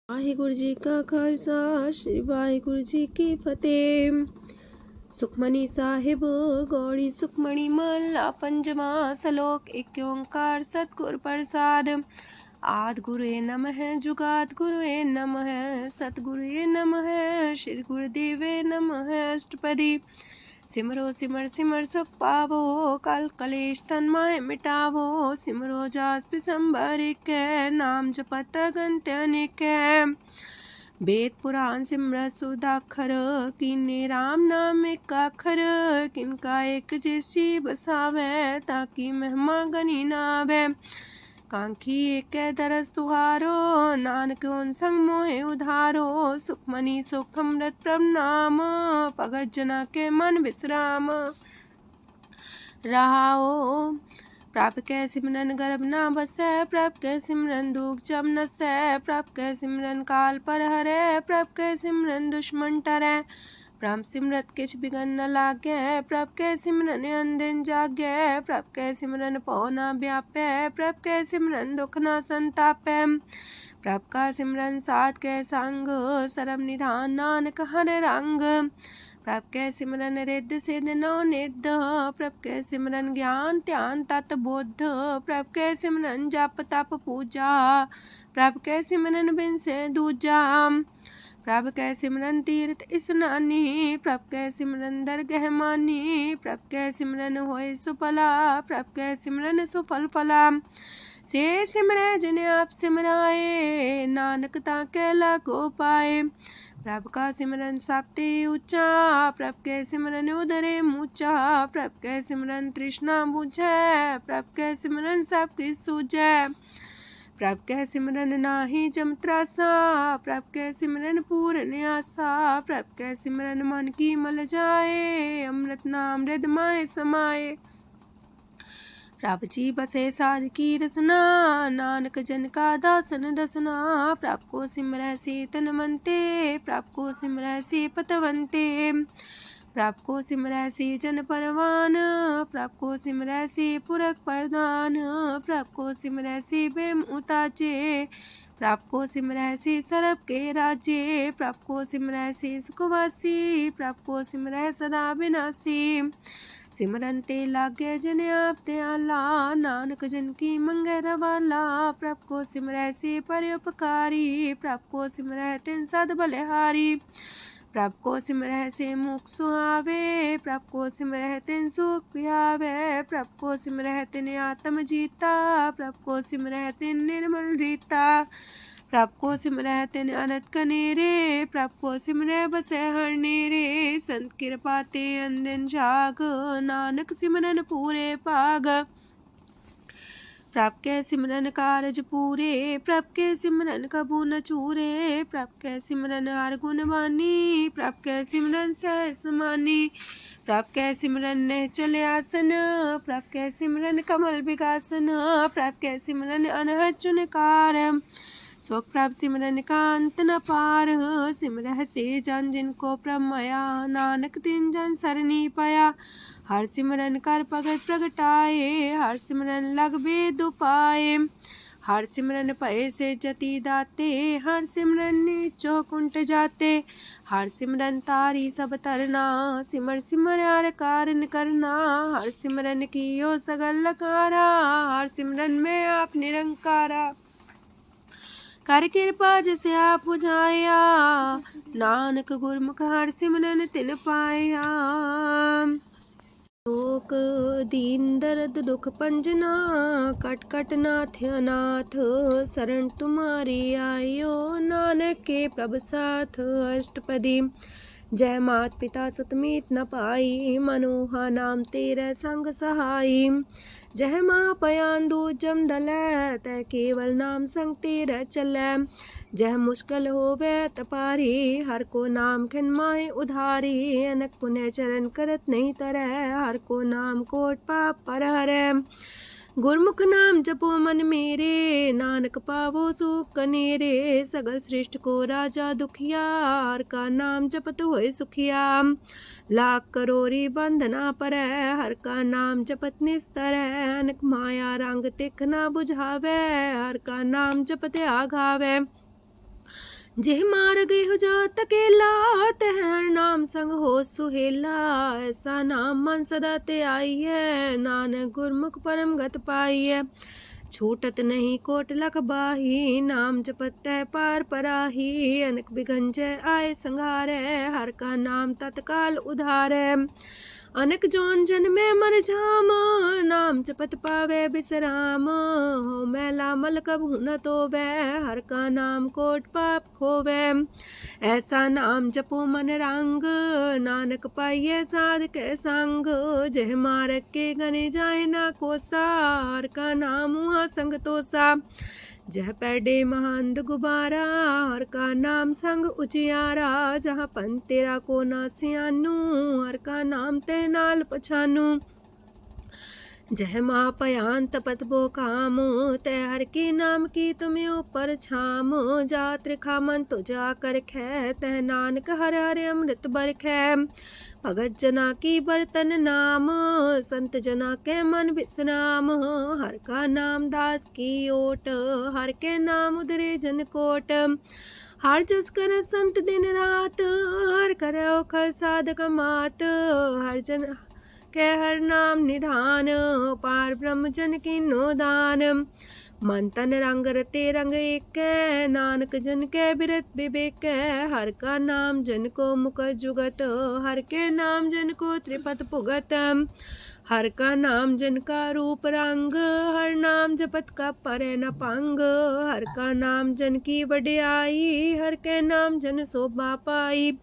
वाहिगुरु जी का खालसा श्री वाहिगुरु जी की फतेह। सुखमनी साहिब गौड़ी सुखमणी महला पंजवा सलोक। एक ओंकार सतगुर प्रसाद। आद गुरुए नमः जुगाद गुरुए नमः सतगुरुए नमः श्री गुरुदेवे नमः। अष्टपदी सिमरो सिमर सिमर सुख पावो कल कलेश तन माहे मिटावो। सिमरो जास पिसंबर के नाम जपत अगंत अनेक। वेद पुराण सिमरत सुदाखर किन्ने राम नाम एक अखर। किनका एक जैसी बसावे ताकि महिमा गनी नावे। कांखी एक दरस तुहारो नानक उन संग मोहे उधारो। सुखमनी सुख अमृत प्रणाम भगत जना के मन विश्राम। रहाओ प्रभ कै सिमरन गर्भ ना बसै। प्रभ कै सिमरन दुख जम नसै। प्रभ कै सिमरन काल पर हरै। प्रभ कै सिमरन दुश्मन टरै। प्रभ सिमरत किछ बिगन न लागै। प्रभ कै सिमरन अनदिन जागै। प्रभ कै सिमरन पौ ना व्यापै। प्रभ कै सिमरन दुख ना संतापै। प्रभ का सिमरन साध कै संग सरम निधान नानक हर रंग। प्रभ कै सिमरन रिद्ध सिद्ध नौ निध। प्रभ कै सिमरन ज्ञान ध्यान तत बुद्ध। प्रभ कै सिमरन जप तप पूजा। प्रभ कै सिमरन बिन से दूजा। प्रभ कै सिमरन तीर्थ स्नानी। प्रभ कै सिमरन दरगह मानी। प्रभ कै सिमरन होय सुफला। प्रभ कै सिमरन सुफल फला। से सिमरै जिन आप सिमराए नानक ताकै लागो पाए। प्रभ का सिमरन सबते ऊंचा। प्रभ कै सिमरन उदरे मूचा। प्रभ कै सिमरन तृष्णा बुझै। प्रभ कै सिमरन सब किछ सूझै। प्रभ कै सिमरन नाही जम त्रासा। प्रभ कै सिमरन पूर्ण आसा। प्रभ कै सिमरन मन की मल जाए। अमृत नाम हृद माए समाए। प्रभ जी बसे साध की रसना नानक जन का दासन दसना। प्रभ को सिमरै से तन मनते। प्रभ को सिमरै से पतवंते। प्रभ को सिमरै से जन परवान। प्रभ को सिमरै से पुरख प्रधान। प्रभ को सिमरै से बेम उताचे। प्रभ को सिमरै से सरब के राजे। प्रभ को सिमरै से सुखवासी। प्रभ को सिमरै सदा विनाशी। सिमरन ते लागे जिन आप दयाला नानक जन की मंगै रवाला। प्रभ को सिमरै से परोपकारी। प्रभ को सिमरै तिन सद बलिहारी। प्रभ को सिमरै से मुख सुहावे। प्रभ को सिमरै तिन सुख पिहावे। प्रभ को सिमरै तिन आत्म जीता। प्रभ को सिमरै तिन निर्मल रीता। प्रभ को सिमरै तिन अनंत कनेरे। प्रभ को सिमरै बसै हर नेरे। संत कृपा ते अनदिन जाग नानक सिमरन पूरे पाग। प्रभ कै सिमरन कारज पूरे। प्रभ कै सिमरन कबू न चूरे। प्रभ कै सिमरन हर गुण बानी। प्रभ कै सिमरन सहस समानी। प्रभ कै सिमरन निश्चल आसन। प्रभ कै सिमरन कमल विगासन। प्रभ कै सिमरन अनहद चुनकार। सो प्रभ सिमरन का अंत न पार। सिमरह से जन जिनको प्रभ माया नानक तिन जन सरनी पाया। हर सिमरन कर भगत प्रगटाए। हर सिमरन लग वेद उपाय। हर सिमरन पए से जति दाते। हर सिमरन नीचो कुंट जाते। हर सिमरन तारी सब तरना। सिमर सिमर हर कारण करना। हर सिमरन कियो सगल लकारा। हर सिमरन में आप निरंकारा। कर कृपा जिसे आप बुझाया। नानक गुरमुख हर सिमरन तिन पाया। लोक दीन दर्द दुख पंजना। कट कट नाथ अनाथ। शरण तुम्हारी आयो नानक के प्रभ साथ। अष्टपदी जय मात पिता सुत मीत न पाई। मनोहा नाम तेरे संग सहाई। जय माँ पयान दूज जम दलै। तै केवल नाम संग तेरे चलै। जह मुश्किल होवे तपारी। हर को नाम खिन माहे उधारी। अनक पुण्य चरण करत नहीं तरह। हर को नाम कोट पाप पर हरै। गुरमुख नाम जपो मन मेरे। नानक पावो सुख कनेरे। सगल सृष्टि को राजा दुखिया। हर का नाम जपत होए सुखिया। लाख करोरी बंधना परै। हर का नाम जपत निस्तर। अनक माया रंग तिख ना बुझावे। हर का नाम जपत आघावे। जेह मार गए हो जात अकेला, तह हर नाम संग हो सुहेला। ऐसा नाम मन सदा ते आई है, नानक गुरमुख परम गत पाई है। छूटत नहीं कोट लख बाही, नाम जपत है पार पराही। अनक बिघन जय आए संघारे, हर का नाम तत्काल उधारे। अनक जोन जन में मर जाम, नाम जपत पावे बिसराम। हो मैला मल कबहु न तोवे, हर का नाम कोट पाप खोवे। ऐसा नाम जपो मन रंग, नानक पाइये साध के संग। जह मारक के गने जाए ना कोसा, हर का नाम हुआ संग तोसा। जह पैडे महंद गुबारा, हर का नाम संग उजियारा। जहाँ पन तेरा को ना सियानू, हर का नाम ते नाल पछानू। जह माँ पयान तपत बो काम, तय हर के नाम की तुम्हें ऊपर छाम। जात रिखा मन तो जा कर खे, तह नानक हर हर अमृत बरखै। भगत जना की बर्तन नाम, संत जना के मन विश्राम। हर का नाम दास की ओट, हर के नाम उधरे जन कोट। हर जस कर संत दिन रात, हर करो खर साधक मात। हर जन के हर नाम निधान, पार ब्रह्म जन की नो दान। मन तन रंग रते रंग एक, नानक जन के बिरत विवेक। हर का नाम जन को मुख जुगत, हर के नाम जन को त्रिपत पुगत। हर का नाम जन का रूप रंग, हर नाम जपत का परे न पंग। हर का नाम जन की वडियाई, हर के नाम जन शोभा पाई।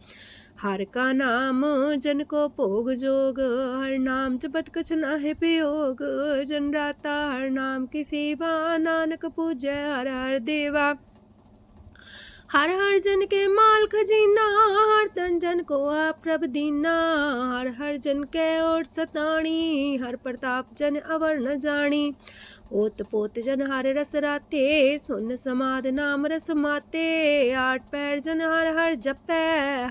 हर का नाम जन को भोग जोग, हर नाम जपत कछ नाहि वियोग। जन राता हर नाम की सेवा, नानक पूजै हर हर देवा। हर हर जन के माल खजीना, हर तन जन को आप प्रभ दीना। हर हर जन के ओट सताणी, हर प्रताप जन अवर न जानी। ओत पोत जन हर रस राते, सुन समाद नाम रस माते। आठ पैर जन हर हर जपै,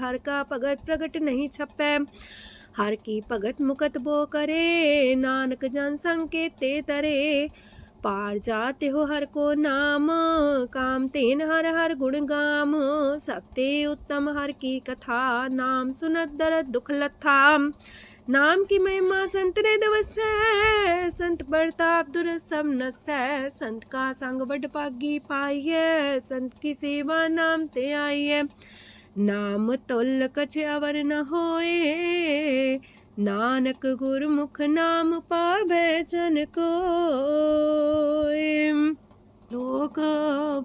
हर का भगत प्रगट नहीं छपै। हर की भगत मुकत बो करे, नानक जन संकेते तरे। पार जाते हो हर को नाम, काम तेन हर हर गुण गाम। सबते उत्तम हर की कथा, नाम सुनत दरद दुख लथा। नाम की महिमा संत रे दवसै, संत प्रताप दुर सब नसै। संत का संग वड पागी पाइये, संत की सेवा नाम ते आइये। नाम तुल कछ अवर न होए, नानक गुरमुख नाम पावे जन कोय। लोक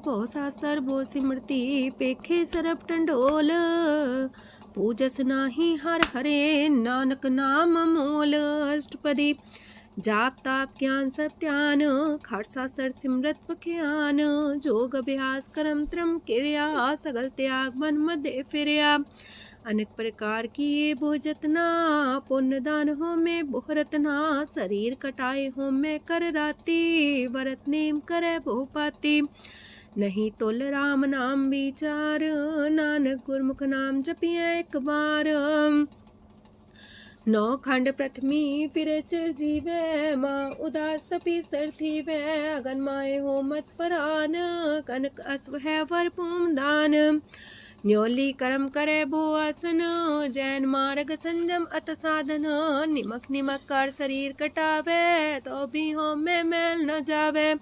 बहु शास्त्र बहु सिमरती, पेखे सरब टंडोल। पूजस नाही हर हरे, नानक नाम मोल। अष्टपदी जाप ताप ज्ञान सब ध्यान, खालसा सर सिमरत ज्ञान। जोग अभ्यास करम त्रम क्रिया, सगल त्याग मन मध्य फिरिया। अनेक प्रकार की ये बहु जतना, पुण्य दान हो में बहु रतना। शरीर कटाए हो में कर राती, वरत नेम करे बहु पाती। नहीं तोल राम नाम विचार, नानक गुरमुख नाम जपिए एक बार। नौ खंड प्रथमी फिर चिर जीवे, माँ उदास तपी सर थी वे। अगन माए हो मत परान, कनक अश्व है वर पूम दान। न्योली कर्म करे भो आसन, जैन मार्ग संजम अत साधन। निमक निमक कर शरीर कटावे, तो भी हो में मैल न जावे।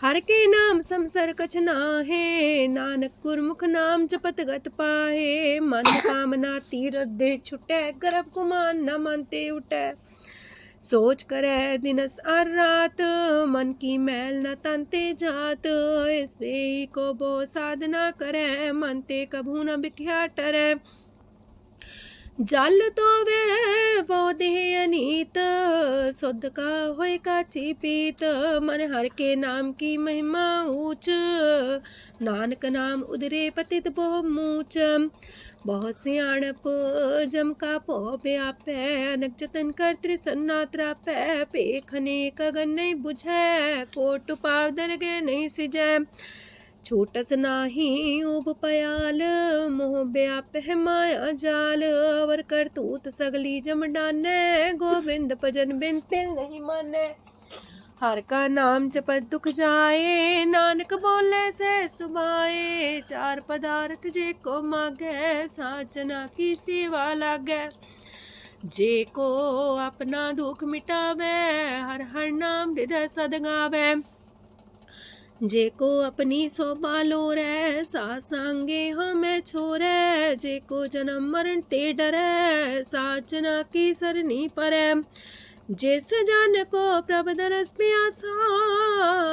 हर के नाम समसर कछ नाहे, नानक गुरमुख नाम जपत गत पाहे। मन कामना तीरथ दे छुटे, गर्भ गुमान न मानते उठे। सोच करे दिनस और रात, मन की मैल न तनते जात। इससे को बो साधना करे, मनते कभू न बिख्या टरे। जल तो वे पौधे अनीत, शुद्ध का होय काची पीत। मन हर के नाम की महिमा ऊंच, नानक नाम उदरे पतित बहु मूच। बहुत सियाणप जम का पो व्यापै, अनक जतन कर त्रिसन्ना त्रापै। पेखने कगन नहीं बुझै, कोट पाव दरगे नहीं सिजै। छूटस नाही उब पयाल, मोह व्याप है माया जाल। अवर करतूत सगली जम डानै, गोविंद भजन बिन तिल नहीं मानै। हर का नाम जपत दुख जाए, नानक बोले से सुभाए। चार पदार्थ जे को मागे, साजना की सेवा लागे। जे को अपना दुख मिटावे, हर हर नाम हृदय सद गावे। जे को अपनी शोभा लोरे, सासंगे हमें छोरे। जे को जन्म मरण ते डरे, साजना की सरनी परे। जिस जन को प्रभ दरस प्यासा,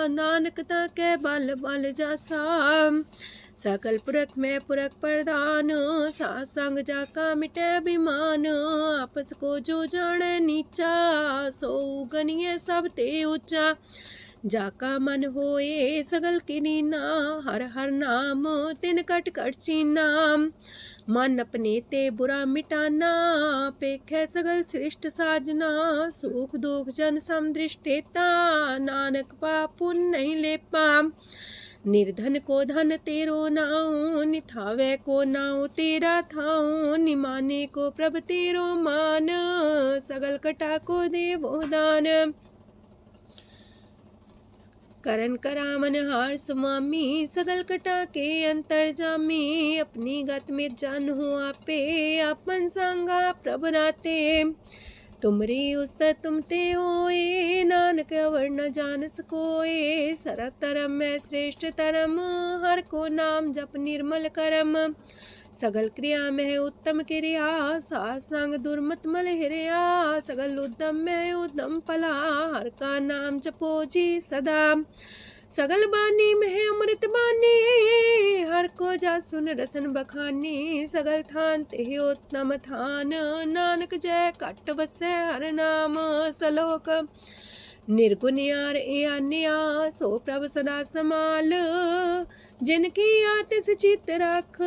नानक ताके बल बल जासा। सकल पुरख में पुरख प्रधान, सासंग जाका मिटे अभिमान। आपस को जो जाने नीचा, सो गनिये सब ते ऊंचा। जाका मन होए सगल किनीना, हर हर नाम तिन कट कट चीना। मन अपने ते बुरा मिटाना, पेखे सगल सृष्ट साजना। सुख दुख जन समदृष्टेता, नानक पाप पुण्य नहीं लेपा। निर्धन को धन तेरो नाऊ, निथावे को नाऊ तेरा थाऊ। निमाने को प्रभ तेरो मान, सगल कटा को देवो दान। करन करामन हार समामी, सगल कटा के अंतर जामी। अपनी गत में जान हो आपे, आपन संगा प्रभ राते। तुमरी उस्त तुम ते होए, नानक अवर न जान सकोए। सरब तरम में श्रेष्ठ तरम, हर को नाम जप निर्मल करम। सगल क्रिया में उत्तम क्रिया, सासंग दुर्मत मल हिरिया। सगल उद्यम में उद्यम फला, हर का नाम जपो जी सदा। सगल बानी में अमृत बानी, हर को जा सुन रसन बखानी। सगल थान ते उत्तम थान, नानक जय कट बसे हर नाम सलोक। निर्गुण यार आन्या, सो प्रभ सदा समाल। जिनकी आतिस चित रख,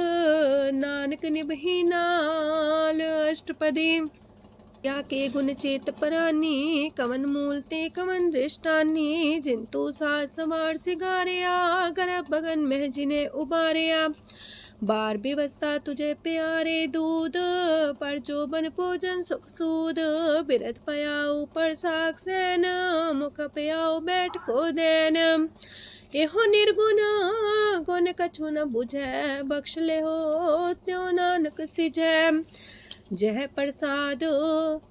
नानक निभही नाल। अष्टपदी या के गुण चेत परानी, कवन मूल ते कवन दृष्टानी। जिंतु सास सवार सिगारिया, गर्भ बगन में जिन्हें उबारिया। बार व्यवस्था तुझे प्यारे दूध, पर जो बन भोजन सुख सूद। बिरत पयाऊ पर साग सैन, मुख पयाऊ बैठ को देन। एहो निर्गुण गुण कछु न बुझै, बख्श ले हो त्यों नानक सिझै। जह प्रसाद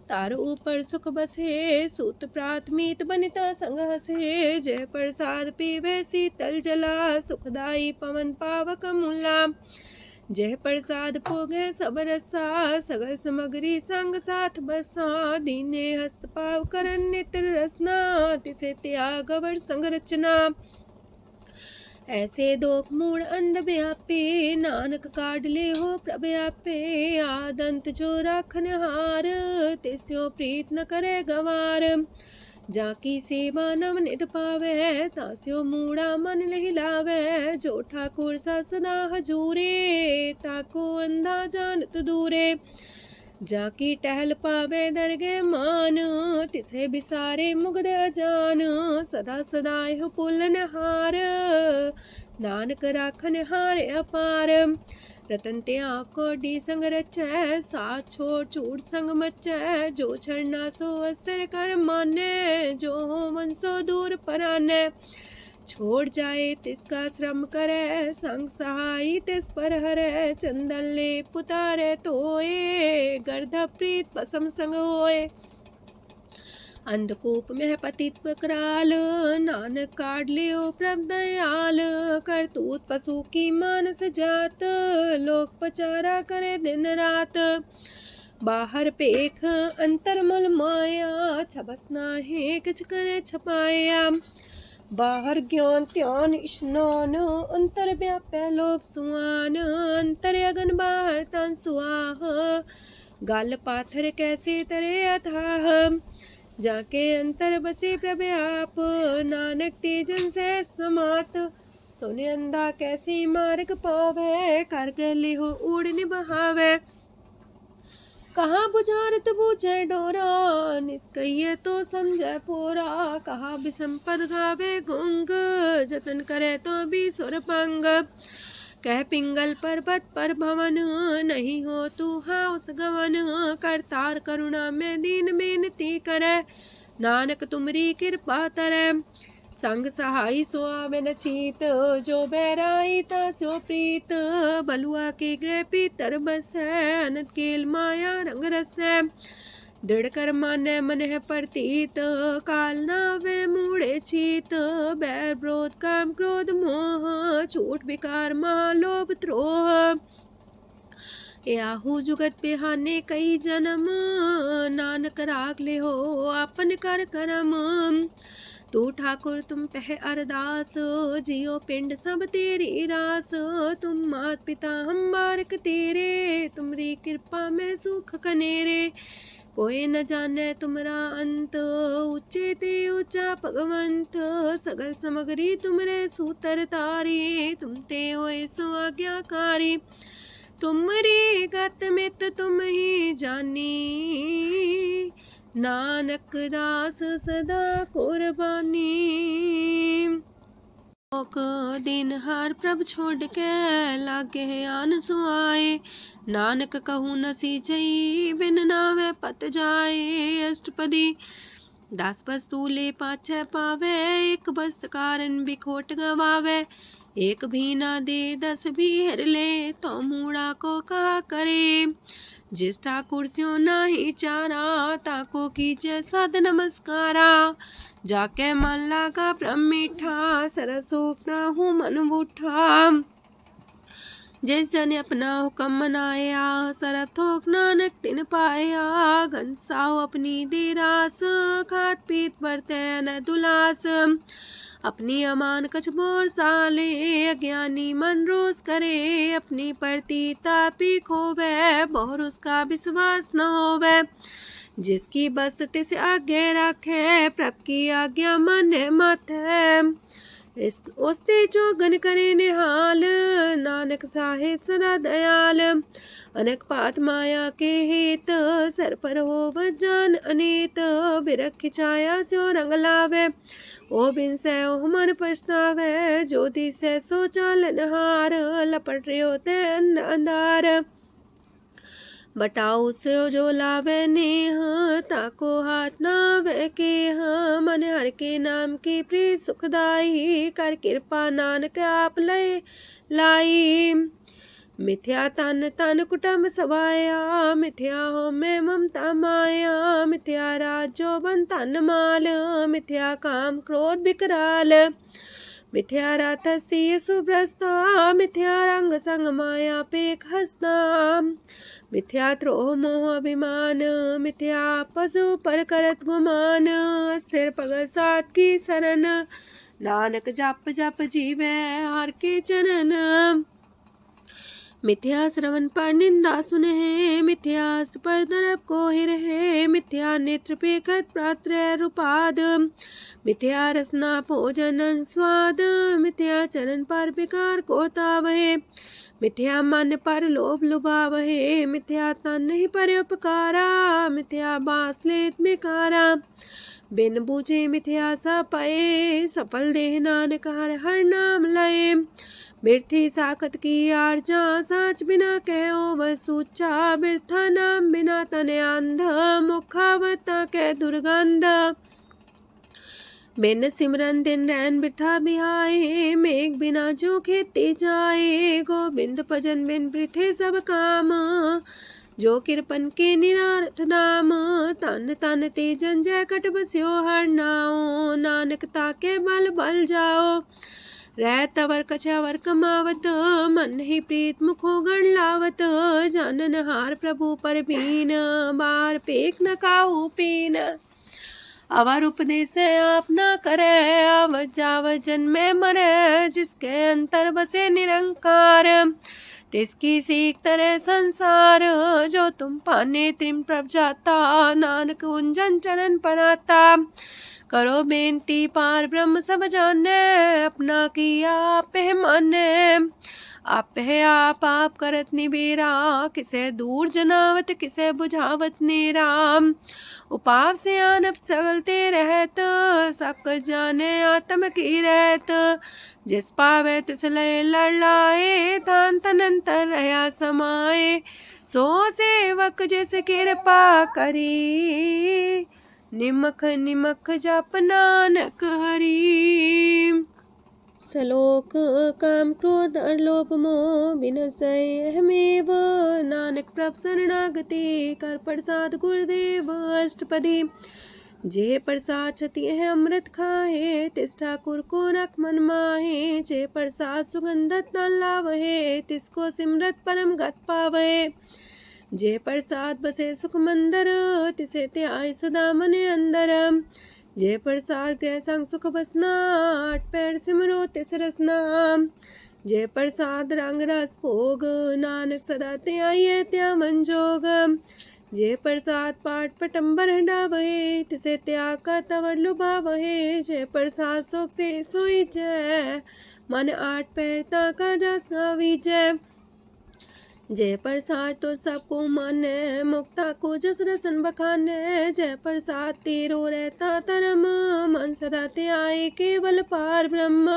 तार ऊपर सुख बसे, सूत प्रात मीत बनिता संग हसे। जह प्रसाद पीवे शीतल जला, सुखदाई पवन पावक मूला। जह प्रसाद भोगे सब रसा, सगल समग्री संग साथ बसा। दीने हस्त पाव करन नेत्र रसना, तिसे त्याग अवर संग रचना। ऐसे दोख मूड अंध व्यापे, नानक काढ़ ले हो प्रभ आपे। आदंत जो राखन हार, तिस्यो प्रीत न करे गवार। जाकी सेवा नव निध पावे, तास्यो मूड़ा मन लहिलावे। जो ठाकुर सा सदा हजूरे, ताको अंधा जानत दूरे। जाकी टहल पावे दरगे मान, तिसे बिसारे मुग्ध अजान। सदा सदा यह पुलन हार, नानक राखन हार अपार। रतन त्याग कोडी संग रचै, साथ छोड़ चूड़ संग मचै। जो छड़ना सो अस्तर कर माने, जो हो मन सो दूर पराने। छोड़ जाए तिसका श्रम करे, संग सहाई तिस पर हरे। चंदन ले पुतारे तोए, गर्ध प्रीत पसम संग होए। अंधकूप में पतित कराल, नानक काढ़ लियो प्रभ दयाल। करतूत पशु की मानस जात, लोक पचारा करे दिन रात। बाहर पेख अंतर मल माया, छबस नाहे किछ करे छपाया। बाहर ज्ञान त्यान स्नान, अंतर व्यापै लोभ सुआन। अंतर अगन बाहर तन सुआह, गल पाथर कैसे तरे अथाह। जाके अंतर बसे प्रभ आप, नानक तेजन से समात। सोने अंधा कैसे मार्ग पावे, कर गले हो उड़ निबहावे। कहाँ बुझारत बूझे डोरा, निष्कइये तो संजय पोरा। कहाँ बिसंपद गावे गुंग, जतन करे तो भी सुर पंग। कह पिंगल पर्वत पर भवन, नहीं हो तू हाउस गवन। करतार करुणा में दीन बेनती करे, नानक तुमरी कृपा तरੈ। संग सहाई सो आवे न चीत, जो बैराई तास्यो प्रीत। बलुआ के गृह पीतर बसै, अनंत केल माया रंग रसै। दृढ़ कर मानै मन है प्रतीत, काल नावे मूढ़े चीत। बैर विरोध काम क्रोध मोह, छूट विकार महालोभ द्रोह। याहू जुगत बिहाने कई जन्म, नानक राख ले हो आपन कर करम। तू ठाकुर तुम पह अरदास, जियो पिंड सब तेरी रास। तुम मात पिता हम बारक तेरे, तुमरी कृपा में सुख कनेरे। कोई न जाने तुमरा अंत, ऊंचे ते ऊंचा भगवंत। सगल समगरी तुमरे सूतर तारी, तुम ते होए सो आज्ञाकारी। तुमरी गत मित तुम ही जानी, नानक दास सदा कुर्बानी। दिन हार प्रभ छोड़ के, लागे आन सुआए। नानक कहूँ न सीचई, बिन नावे पत जाए। अष्टपदी दास बस्तूले पाछे पावे, एक बस्त कारण बिखोट गवावे। एक भी ना दे दस भी हर ले, तो मूड़ा को कहा करे। जिस ठाकुर स्यों नाही चारा, ताको कीजे सद नमस्कारा। जाके मन लागा ब्रह्म मीठा, सरल सूखना हूँ मन बूठा। जिस जन अपना हुक्म मनाया, सरब थोक नानक तिन पाया। घनसाओ अपनी दे रास, खात पीत बरते न दुलास। अपनी अमान कछ मोर साले, अज्ञानी मन रोस करे। अपनी परती तापी खोवे, बहुर उसका विश्वास न होवे। जिसकी बस्त तिस आगे रखे, प्रभ की आज्ञा माने माथे। उसते जोगन करे निहाल, नानक साहिब सदा दयाल। अनेक पात माया के हेत, सर पर हो जान अनेत। बिरख छाया सो रंग लावे, ओ बिन से ओ मन पछतावे। ज्योति से सो चालन हार, लपट रहे होते अंधार। बटाऊ से जो लावे नेह, ताको हाथ नावे के। मन हर के नाम की प्रीत सुखदाई, कर कृपा नानक आप लय लाई। मिथ्या तन तन कुटुम सवाया, मिथ्या हो में ममता माया। मिथ्या राजो बन तन माल, मिथ्या काम क्रोध विकराल। मिथ्या रातसी सुभ्रस्ता, मिथ्या रंग संग माया पेख हस्ता। मिथ्या द्रोह मोह अभिमान, मिथ्या पशु पर करत गुमान। स्थिर पग सात की शरण, नानक जप जप जीवे हर के चरण। मिथ्या श्रवण पर निंदा सुने, मिथ्या पर दरब को ही रहे। मिथ्या नेत्र पेखत प्रात्र रूपाद, मिथ्या रसना भोजन स्वाद। मिथ्या चरण पर विकार को तावहे, मिथ्या मन पर लोभ लुभावहे। मिथ्या तन ही पर उपकारा, मिथ्या बास लेत बेकारा। बिन बूझे मिथ्या सा पाए, सफल देह नानक हर हर नाम लय। बिरथी साखत की आर्जा, साच बिना कहो वह सूचा। बिरथा नाम बिना तन अंध, मुखावता के दुर्गंध। बिन सिमरन दिन रैन बिरथा बिहाए, मेघ बिना जो खेती जाए। गोविंद भजन बिन बिरथे सब काम, जो किरपन के निरारथ दाम। तन तन ते जंजय कट बस्यो हर नाओ, नानक ताके बल बल जाओ। रह तवर कछवर कमावत, मन ही प्रीत मुखो गण लावत। जानन हार प्रभु पर बीन, बार पेख न काहू पीन। अवर उपदेश आप न करे, आवत जावत जन्मे मरे। जिसके अंतर बसे निरंकार, तिसकी सीख तरह संसार। जो तुम पाने त्रिम प्रभ जाता, नानक उंजन चरण पर आता। करो बेनती पार ब्रह्म सब जाने, अपना किया आप माने। आप है आप करत निबेरा, किसे दूर जनावत किसे बुझावत नेरा। उपाव से आनप चलते रहत, सब कुछ जाने आत्म की रहत। जिस पावे तिस लय लड़ लाए, तान तनंतर रहा समाए। सो सेवक जिस कृपा करी, निमख निमख जप नानक हरि। सलोक काम क्रोध और लोभ मोह विनशय अहमेव, नानक प्रभ शरणागति कर प्रसाद गुरुदेव अष्टपदी। जे प्रसाद छति है अमृत खाहे, तिस ठाकुर को रख मन माहे। जे प्रसाद सुगंधत न लावहे, तिसको सिमरत परम गत पावहे। जे प्रसाद बसे सुख मंदर, तिसे त्याय सदा मने अंदर। जे प्रसाद गृह संग सुख बसना, आठ पैर सिमरो तिस रसना। जे प्रसाद रंग रस भोग, नानक सदा त्याये त्या मन जोग। जे प्रसाद पाठ पटम्बर डावहे, तिसे त्याग का तवर लुभावहे। जे प्रसाद शोक से सोई जय, मन आठ पैर ताका जस गावी जय। जय प्रसाद तो सबको माने, मुक्ता को जस रसन बखाने। जय प्रसाद तेरो रहता धर्म, मन सदा त्याये केवल पार ब्रह्म।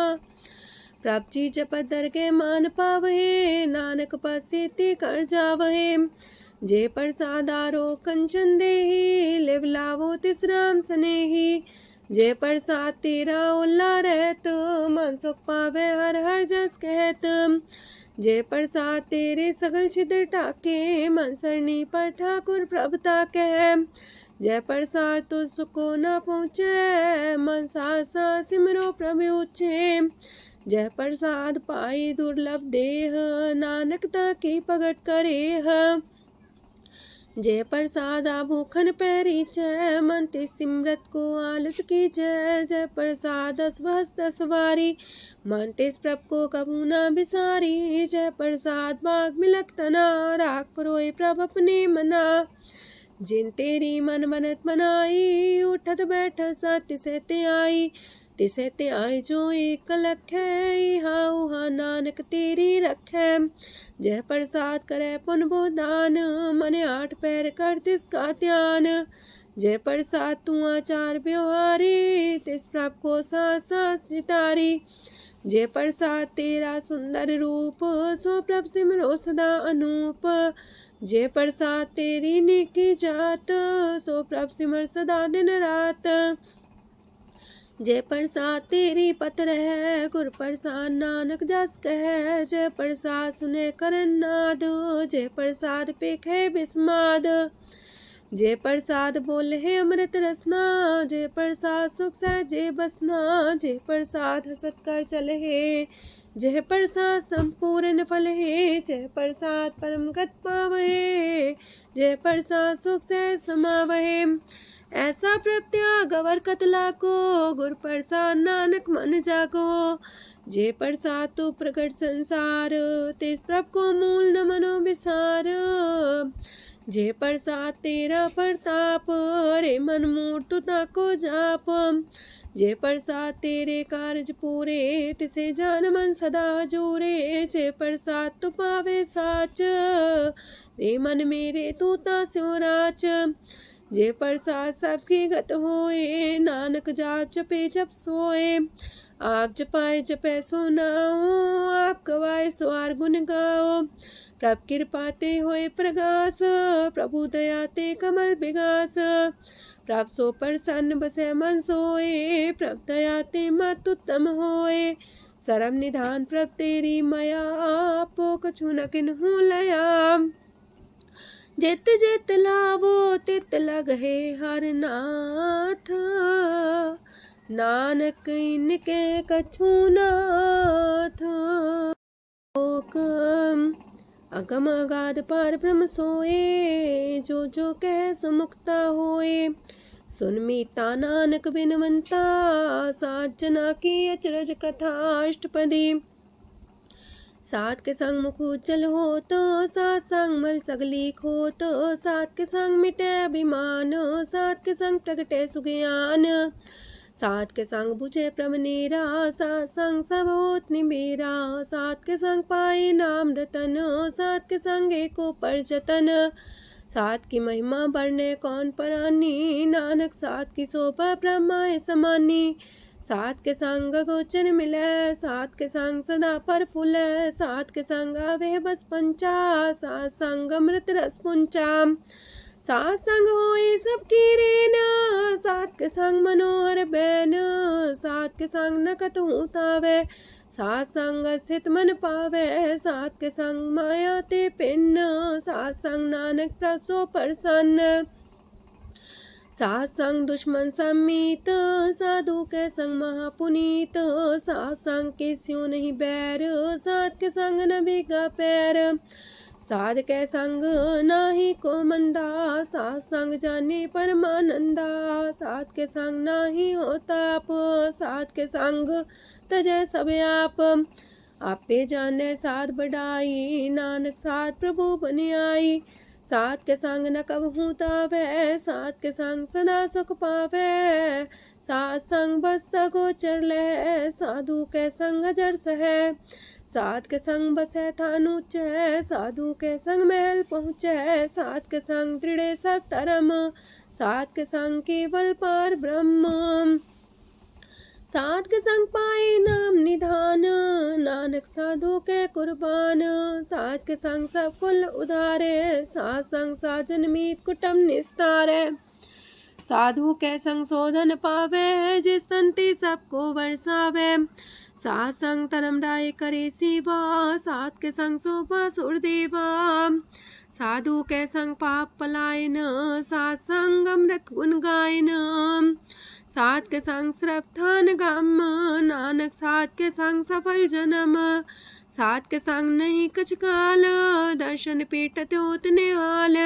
प्रभ जी जपत दर के मान पावहे, नानक पासे ते कर जावहे। जे प्रसाद आरो कंचन देहि, लिव लावो तिस राम स्नेही। जे प्रसाद तेरा उल्ला रहत, मन सुख पावे हर हर जस कहत। जे प्रसाद तेरे सगल छिद्र टाके, मन सरनी पर ठाकुर प्रभ ताके। जय प्रसाद तो सुको न पहुँचे, मन सा सिमरो प्रभु ऊँचे। जय प्रसाद पाई दुर्लभ देह, नानक ताकी प्रगट करे। जय प्रसाद आभूखन पैरी जय, मन ते सिमरत को आलस की जय। जय प्रसाद अस्वस्थ सवारी, मन तेस प्रभ को कबू न बिसारी। जय प्रसाद बाग मिलक तना, राख परोए प्रभ अपने मना। जिन तेरी मन मनत मनाई, उठत बैठत सत्य से ते आई। तिसे ते आई जो एक लख है, इहा उहा नानक तेरी रखै। जय प्रसाद करे पुन बोदान, मने आठ पैर कर तिसका ध्यान। जय प्रसाद तू आचार व्यवहारी, तिस प्रभ को सास सितारी। जय प्रसाद तेरा सुंदर रूप, सो प्रभ सिमरो सदा अनूप। जय प्रसाद तेरी नेकी जात, सो प्रभ सिमर सदा दिन रात। जय प्रसाद तेरी पत्र है, गुर प्रसाद नानक जस कह। जय प्रसाद सुने करन नाद, जय प्रसाद पेखे बिस्माद। जय प्रसाद बोले है अमृत रसना, जय प्रसाद सुख सहजे बसना। जय प्रसाद हसत कर चले है, जय प्रसाद संपूर्ण फल है। जय प्रसाद परम गत पावहे, जय प्रसाद सुख से समावहे। ऐसा प्रत्याग अवर कतला को, गुर प्रसाद नानक मन जागो। जे प्रसाद तो प्रकट संसार, तेज प्रभ को मूल न मनो विसार। जे प्रसाद तेरा प्रताप, रे मन मूर्त ताको जाप। जे प्रसाद तेरे कारज पूरे, तिसे जान मन सदा जोरे। जे प्रसाद तू पावे साच, रे मन मेरे तू ता स्यो राच। जे प्रसाद सबकी गत होए, नानक जाप जपे जप सोए। आप जपाए जपे सो नाओ, आप गवाए सो आर गुण गाओ। प्रभ कृपा ते होए प्रगास, प्रभु दया ते कमल विगास। प्रभ सो प्रसन्न बसे मन सोए, प्रभ दया ते मत उत्तम होए। सरम निधान प्रभ तेरी मया, आपो कछु न किन्हु लया। जित जित लावो तित लगहे हर नाथ, नानक इनके कछु नाथ। अगम अगाध पार ब्रह्म सोए, जो जो कह सो मुक्ता होए। सुन मीता नानक बिनवंता, सात जना की अचरज कथा अष्टपदी। सात के संग मुख उज्जल हो तो, सात संग मल सगली खो तो। सात के संग मिटे अभिमान, सात के संग प्रगटे सुज्ञान। सात के संग बुझे प्रभ नेरा, सात संग सब होत निमेरा। सात के संग पाए नाम रतन, सात के संग एको पर जतन। सात की महिमा बरने कौन परानी, नानक सात की शोभा ब्रह्मा समानी। सात के संग गोचर मिले, सात के संग सदा पर फूले। सात के संग आवे बस पंचा, सात संग अमृत रस पुंचा। सात संग होए सबकी रेन, सात के संग मनोहर बैन, सात के संग न कतहु तावै, सात संग स्थित मन पावै, सात के संग माया ते पिन्न, सात संग नानक प्रसो प्रसन्न, सात संग दुश्मन समीत, साधु के संग महापुनीत, सात संग के स्यों नहीं बैर, सात के संग न भीगा पैर, साध के संग नाही को मंदा, सात संग जाने परमानंदा, सात के संग नाही हो ताप, सात के संग तजय सब आप, आपे जाने साध बढ़ाई, नानक साध प्रभु बन आई, सात के संग न कबहू तावै, सात के संग सदा सुख पावै, सात संग बसता गोचर लहै, साधु के संग अजर सहै, सात के संग बसै थान ऊंचै, साधु के संग महल पहुँचै, सात के संग दृढ़ सब धर्म, सात के संग केवल पार ब्रह्म, सात के संग पाए नाम निधान, नानक साधु के कुर्बान, सात के संग सब कुल उधारे, सात संग साजन मीत कुटुम निस्तारे, साधु के संग शोधन पावे, जिस संति सबको वर्षावे, सात संग धर्म राय करे सेवा, सात के संग शोभा सुरदेवा, साधु के संग पाप पलायन, सात संग अमृत गुण गायन, सात के संग श्रद्धान गम, नानक सात के संग सफल जन्म, सात के संग नहीं कछ काल, दर्शन पेटत होत निहाल,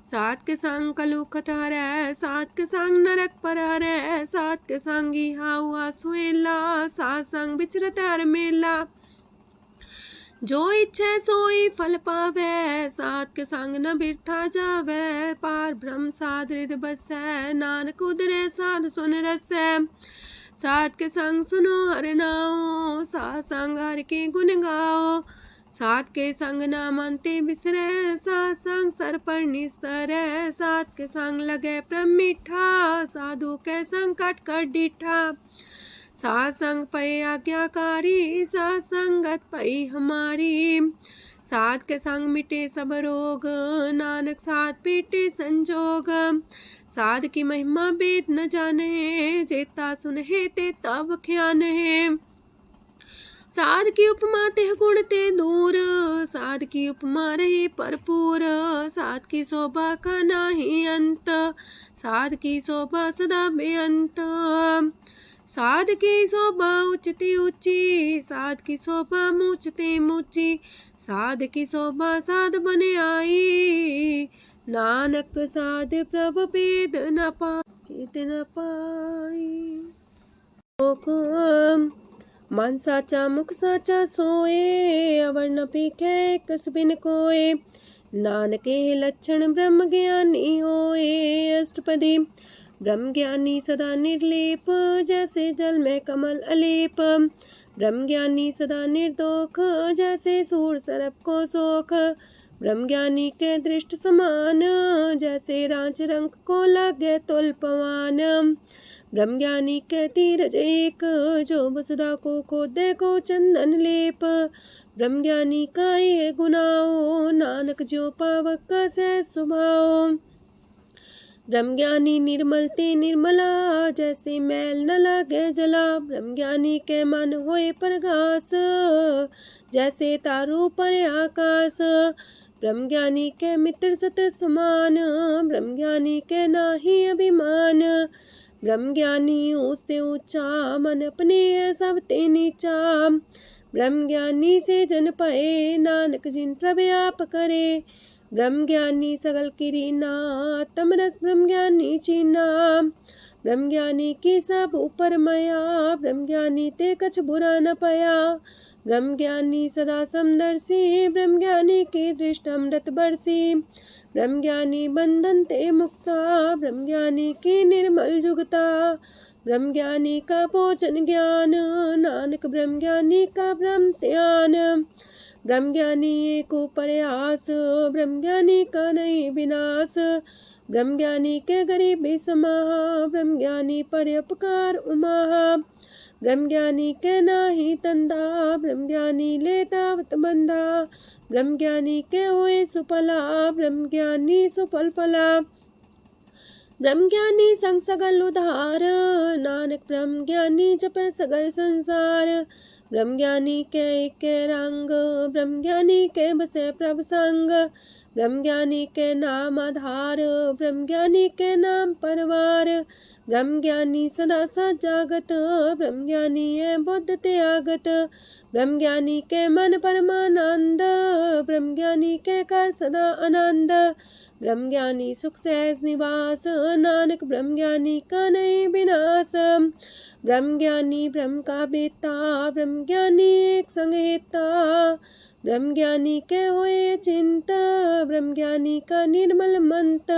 सात के संग कलुखत हरै, सात के संग नरक पर हरै, सात के संग इहा हुआ सुएला, सात संग विचरत हर मेला, जो इच्छा सोई फल पावै, सात के संग न बिरथा जावै, पार ब्रह्म साध हृदय बसै, नानक उदरै साध सुन रसै, सात के संग सुनो हर नाओ, सात संग हर के गुण गाओ, सात के संग ना मानते बिसरै, सात संग सर पर निस्तरै, सात के संग लगे प्रेम मीठा, साधु के संग कट कर डीठा, सात संग पै आज्ञाकारी, सात संगत पै हमारी, सात के संग मिटे सब रोग, नानक सात पीटे संजोग, साध की महिमा वेद न जाने, जेता सुनहे ते तब ख्यान है, साध की उपमा तेह गुण ते दूर, साध की उपमा रही भरपूर, साध की शोभा का नाही अंत, साध की शोभा सदा बेअंत, साध की शोभा उच्चती ऊंची, साध की शोभा मूचते मूची, साध की शोभा साध बने आई, नानक साध प्रभु भेद न पाई, मन साचा मुख साचा सोए, अवर न पीखे कस बिन कोए, नानके लक्षण ब्रह्म ज्ञानी होए, अष्टपदी ब्रह्म ज्ञानी सदा निर्लेप, जैसे जल में कमल अलेप, ब्रह्म ज्ञानी सदा निर्दोख, जैसे सूर सरप को सोख, ब्रह्म ज्ञानी के दृष्ट समान, जैसे रांच रंग को लगे तुल पवान, ब्रह्म ज्ञानी के तीरज एक, जो वसुधा को खोदे को चंदन लेप, ब्रह्म ज्ञानी का ये गुनाओ, नानक जो पावक का सह स्वभाव, ब्रह्म ज्ञानी निर्मल ते निर्मला, जैसे मैल न लागे जला, ब्रह्म ज्ञानी के मन होए प्रगास, जैसे तारों पर आकाश, ब्रह्म ज्ञानी के मित्र सत्र समान, ब्रह्म ज्ञानी के नाही अभिमान, ब्रह्म ज्ञानी ऊंचते ऊंचा, मन अपने है सब ते नीचा, ब्रह्म ज्ञानी से जन पाए, नानक जिन प्रभु आप करे, ब्रह्म ज्ञानी सगल किरीना, तमरस ब्रह्म ज्ञानी चीना, ब्रह्म ज्ञानी की सब ऊपर माया, ब्रह्म ज्ञानी ते कछ बुरा न पाया, ब्रह्म ज्ञानी सदा समदर्शी, ब्रह्म ज्ञानी की दृष्टि अमृत बरसी, ब्रह्म ज्ञानी बंधन ते मुक्ता, ब्रह्म ज्ञानी की निर्मल जुगता, ब्रह्म ज्ञानी का भोजन ज्ञान, नानक ब्रह्म ज्ञानी का ब्रह्म ध्यान, ब्रह्म ज्ञानी एक प्रयास, ब्रह्म ज्ञानी का नहीं विनाश, ब्रह्म ज्ञानी के गरीबी समाहा, ब्रह्म ज्ञानी पर उपकार उमाहा, ब्रह्म ज्ञानी के नाही तंदा, ब्रह्म ज्ञानी लेतावत बंधा। ब्रह्म ज्ञानी के हुए सुफला, ब्रह्म ज्ञानी सुफल फला। ब्रह्म ज्ञानी संग सगल उधार, नानक ब्रह्म ज्ञानी जपे सगल संसार। ब्रह्म ज्ञानी के रंग, ब्रह्म ज्ञानी के बसे प्रभ संग। ब्रह्म ज्ञानी के नाम आधार, ब्रह्म ज्ञानी के नाम परवार। ब्रह्म ज्ञानी सदा सजागत, ब्रह्म ज्ञानी है बुद्ध त्यागत। ब्रह्म ज्ञानी के मन परमानंद, ब्रह्म ज्ञानी के कर सदा आनंद। ब्रह्म ज्ञानी सुख सहज निवास, नानक ब्रह्म ज्ञानी का नहीं विनाश। ब्रह्म ज्ञानी ब्रह्म का बेता, ब्रह्म ज्ञानी एक संग हेता। ब्रह्म ज्ञानी के हुए चिंत, ब्रह्म ज्ञानी का निर्मल मंत।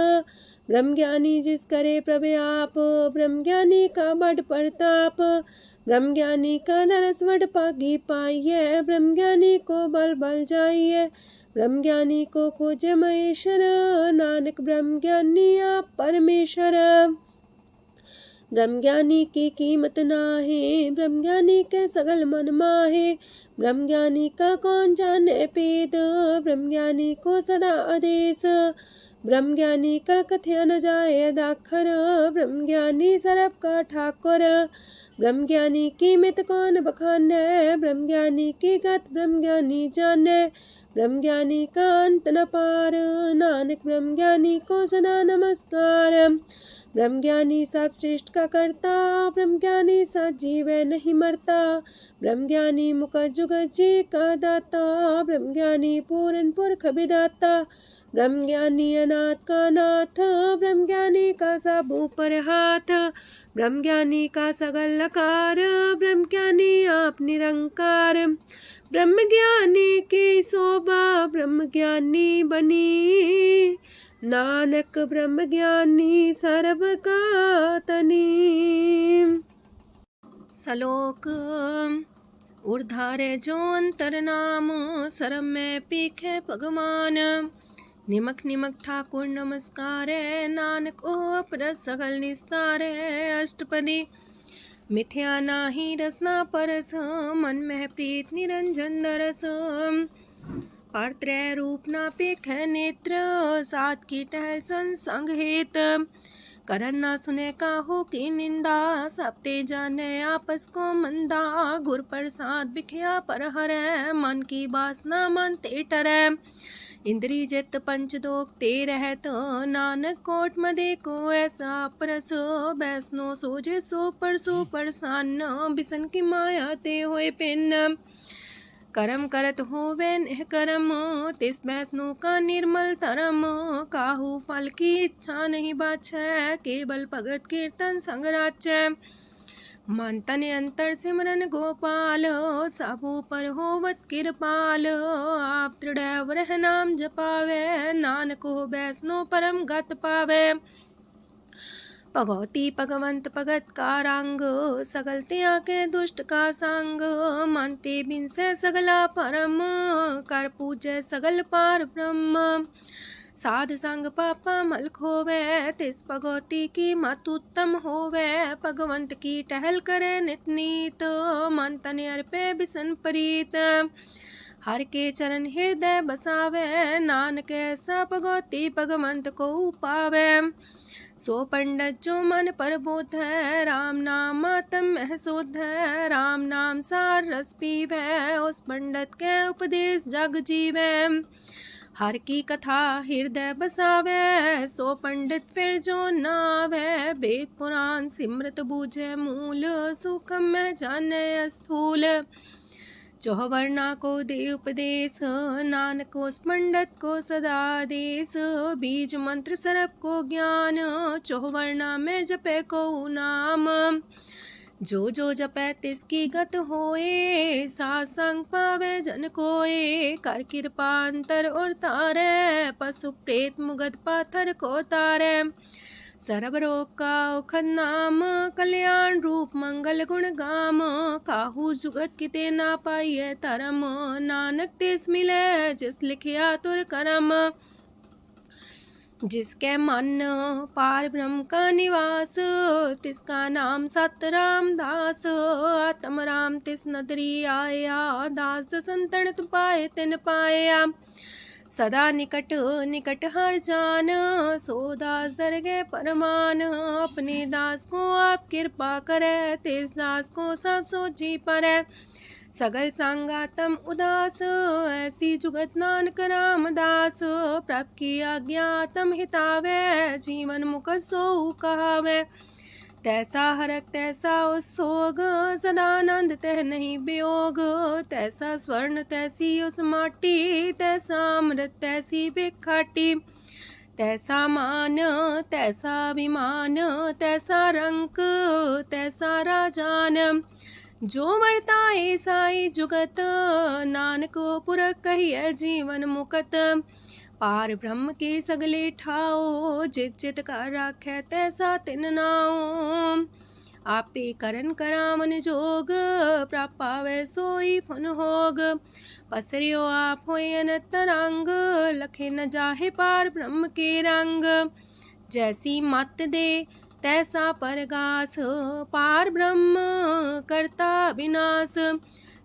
ब्रह्म ज्ञानी जिस करे प्रभु आप, ब्रह्म ज्ञानी का बड़ प्रताप। ब्रह्म ज्ञानी का दरस वड पागी पाइये, ब्रह्म ज्ञानी को बल बल जाइए। ब्रह्म ज्ञानी को खोजे महेश्वर, नानक ब्रह्म ज्ञानी आप परमेश्वर। ब्रह्म ज्ञानी की कीमत नाहे, ब्रह्म ज्ञानी के सगल मन माहे। ब्रह्म ज्ञानी का कौन जाने पेद, ब्रह्म ज्ञानी को सदा आदेश। ब्रह्म ज्ञानी का कथ्य न जाए दाखर, ब्रह्म ज्ञानी सरब का ठाकुर। ब्रह्म ज्ञानी की मित कौन बखाने, ब्रह्म ज्ञानी की गत ब्रह्म ज्ञानी जाने। ब्रह्म ज्ञानी का अंत न पार, नानक ब्रह्म ज्ञानी को सदा नमस्कार। ब्रह्म ज्ञानी सब सृष्ट का करता, ब्रह्म ज्ञानी सजीव नहीं मरता। ब्रह्म ज्ञानी मुख जुग जी का दाता, ब्रह्म ज्ञानी पूरन पुरख विदाता। ब्रह्म ज्ञानी अनाथ का नाथ, ब्रह्म ज्ञानी का सब ऊपर हाथ। ब्रह्म ज्ञानी का सगल लकार, ब्रह्म ज्ञानी आप निरंकार। ब्रह्म ज्ञानी की शोभा, ब्रह्म ज्ञानी बनी। नानक ब्रह्म ज्ञानी सर्व का तनी। श्लोक उर्धारे जो अंतर नाम, सरम में पीखे भगवान। निमक निमक ठाकुर नमस्कार, नानक ओ अपर सगल निस्तार। अष्टपदी मिथ्या नाही रसना परस, मन में प्रीत निरंजन दरस। पात्रय रूप ना पेख नेत्र, सात की टहल संसंग हेत। करन ना सुने काहू की निंदा, सब ते जाने आपस को मंदा। गुर प्रसाद बिखया पर हरै, मन की बासना मानते टरै। इंद्री जित पंच दोख ते रहत, नानक कोट मदे को ऐसा परस। बैसनो सोजे सो परसो परसान, बिसन की माया ते होए पिन। करम करत होवे निह करम, तिस बैसनो का निर्मल तरम। काहू फल की इच्छा नहीं बाछै, केवल भगत कीर्तन संग राचै। मन तन अंतर सिमरन गोपाल, सब ऊपर होवत कृपाल। आप दृढ़ वरह नाम जपावे, नानक हो बैसनो परम गत पावे। भगवती भगवंत भगत का रंग, सगल त्याग के दुष्ट का संग। मानते बिन से सगला परम, कर पूजे सगल पार ब्रह्म। साध संग पापा मल खोवे, तिस भगवती की मत उत्तम होवे। भगवंत की टहल करे नित नीत, मन तन अर्पे बिसन प्रीत। हर के चरण हृदय बसावे, नानक ऐसा भगवती भगवंत को पावे। सो पंडित जो मन पर बोध है, राम नाम आत्म में शोध है। राम नाम सार रस पीवे, उस पंडित के उपदेश जग जीवे। हर की कथा हृदय बसावे, सो पंडित फिर जो नावे। वेद पुराण सिमृत बूझे मूल, सूक्ष्म में जाने स्थूल। चौवर्णा को दे उपदेश, नानक उस पंडित को सदा देश। बीज मंत्र सरप को ज्ञान, चौवर्णा में जपे को नाम। जो जो जपे तिसकी गत होए, सासंग पावे जन कोए। कर कृपा अंतर और तारे, पशु प्रेत मुगध पाथर को तारे। सरब रोग का औखद नाम, कल्याण रूप मंगल गुण गाम। काहू जुगत किते ना पाइये तरम, नानक तिस मिले जिस लिखिया तुर करम। जिसके मन पार ब्रह्म का निवास, तिसका नाम सत रामदास। आत्म राम तिस नदरी आया, दास दसंतन पाए तिन पाया। सदा निकट निकट हर जान, सो दास दरगे परमान। अपने दास को आप कृपा करे, तिस दास को सब सोची परे। सगल संगातम उदास, ऐसी जुगत नानक रामदास। प्रभ की आज्ञा तम हितावे, जीवन मुख सो कहावे। तैसा हरक तैसा उत्सोग, सदानंद तह नहीं वियोग। तैसा स्वर्ण तैसी उस माटी, तैसा अमृत तैसी भिखाटी। तैसा मान तैसा अभिमान, तैसा रंक तैसा राजान। जो वर्ताए साई जुगत, नानक पुरख कहिए जीवन मुकत। पार ब्रह्म के सगले ठाओ, जित जित कर राखै तैसा तिन नाओ। आपे करन करामन जोग, प्रापावे सोई फुन होग। पसरियो आप होए अनंत रंग, लखे न जाहे पार ब्रह्म के रंग। जैसी मत दे तैसा परगास, पार ब्रह्म करता विनाश।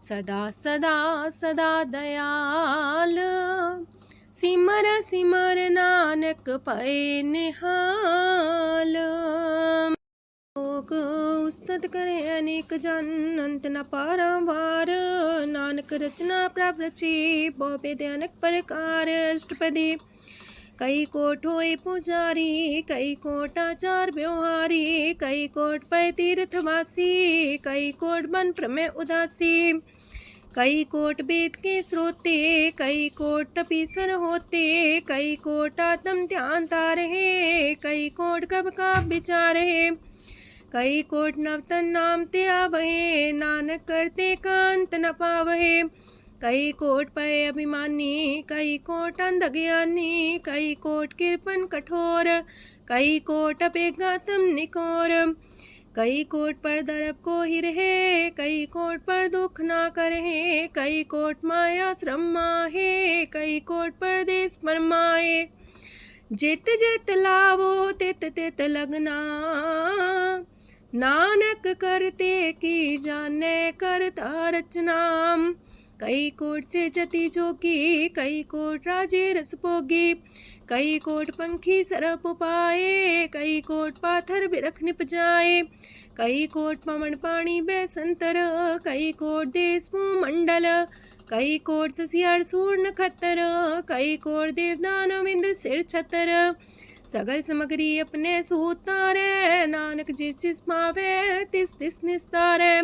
सदा सदा सदा दयाल, सिमर सिमर नानक पए निहाल। लोक उस्तत करे अनेक जन, अंत न पारंवार। नानक रचना प्रभ रची, बहु अनेक प्रकार। अष्टपदी कई कोट होए पुजारी, कई कोट आचार व्यवहारी। कई कोट पै तीर्थवासी, कई कोट बन प्रमेय उदासी। कई कोट वेद के स्रोते, कई कोट तपीसर होते। कई कोट आत्म ध्यान तारहे, कई कोट कब का विचार है। कई कोट नवतन नाम ते आवहे, नानक करते कांत न पावहे। कई कोट पय अभिमानी, कई कोट अंधज्ञानी। कई कोट कृपन कठोर, कई कोट अपेगातम निकोर। कई कोट पर दरब को ही रहे, कई कोट पर दुख ना करहे। कई कोट माया श्रम माहे, कई कोट परदेश फरमाए। जित जित लावो तित तित लगना, नानक करते की जाने करता रचना। कई कोट से जति जोगी, कई कोट राजे रस भोगी। कई कोट पंखी सरप पाए, कई कोट पाथर बिरख निप जाए। कई कोट पवन पानी बैसंतर, कई कोट देश मंडल। कई कोट ससियार सूर नखत्तर, कई कोट देवदानव इंद्र सिर छतर। सगल समग्री अपने सूतारे, नानक जिस जिस पावे तिस तिस निस्तारे।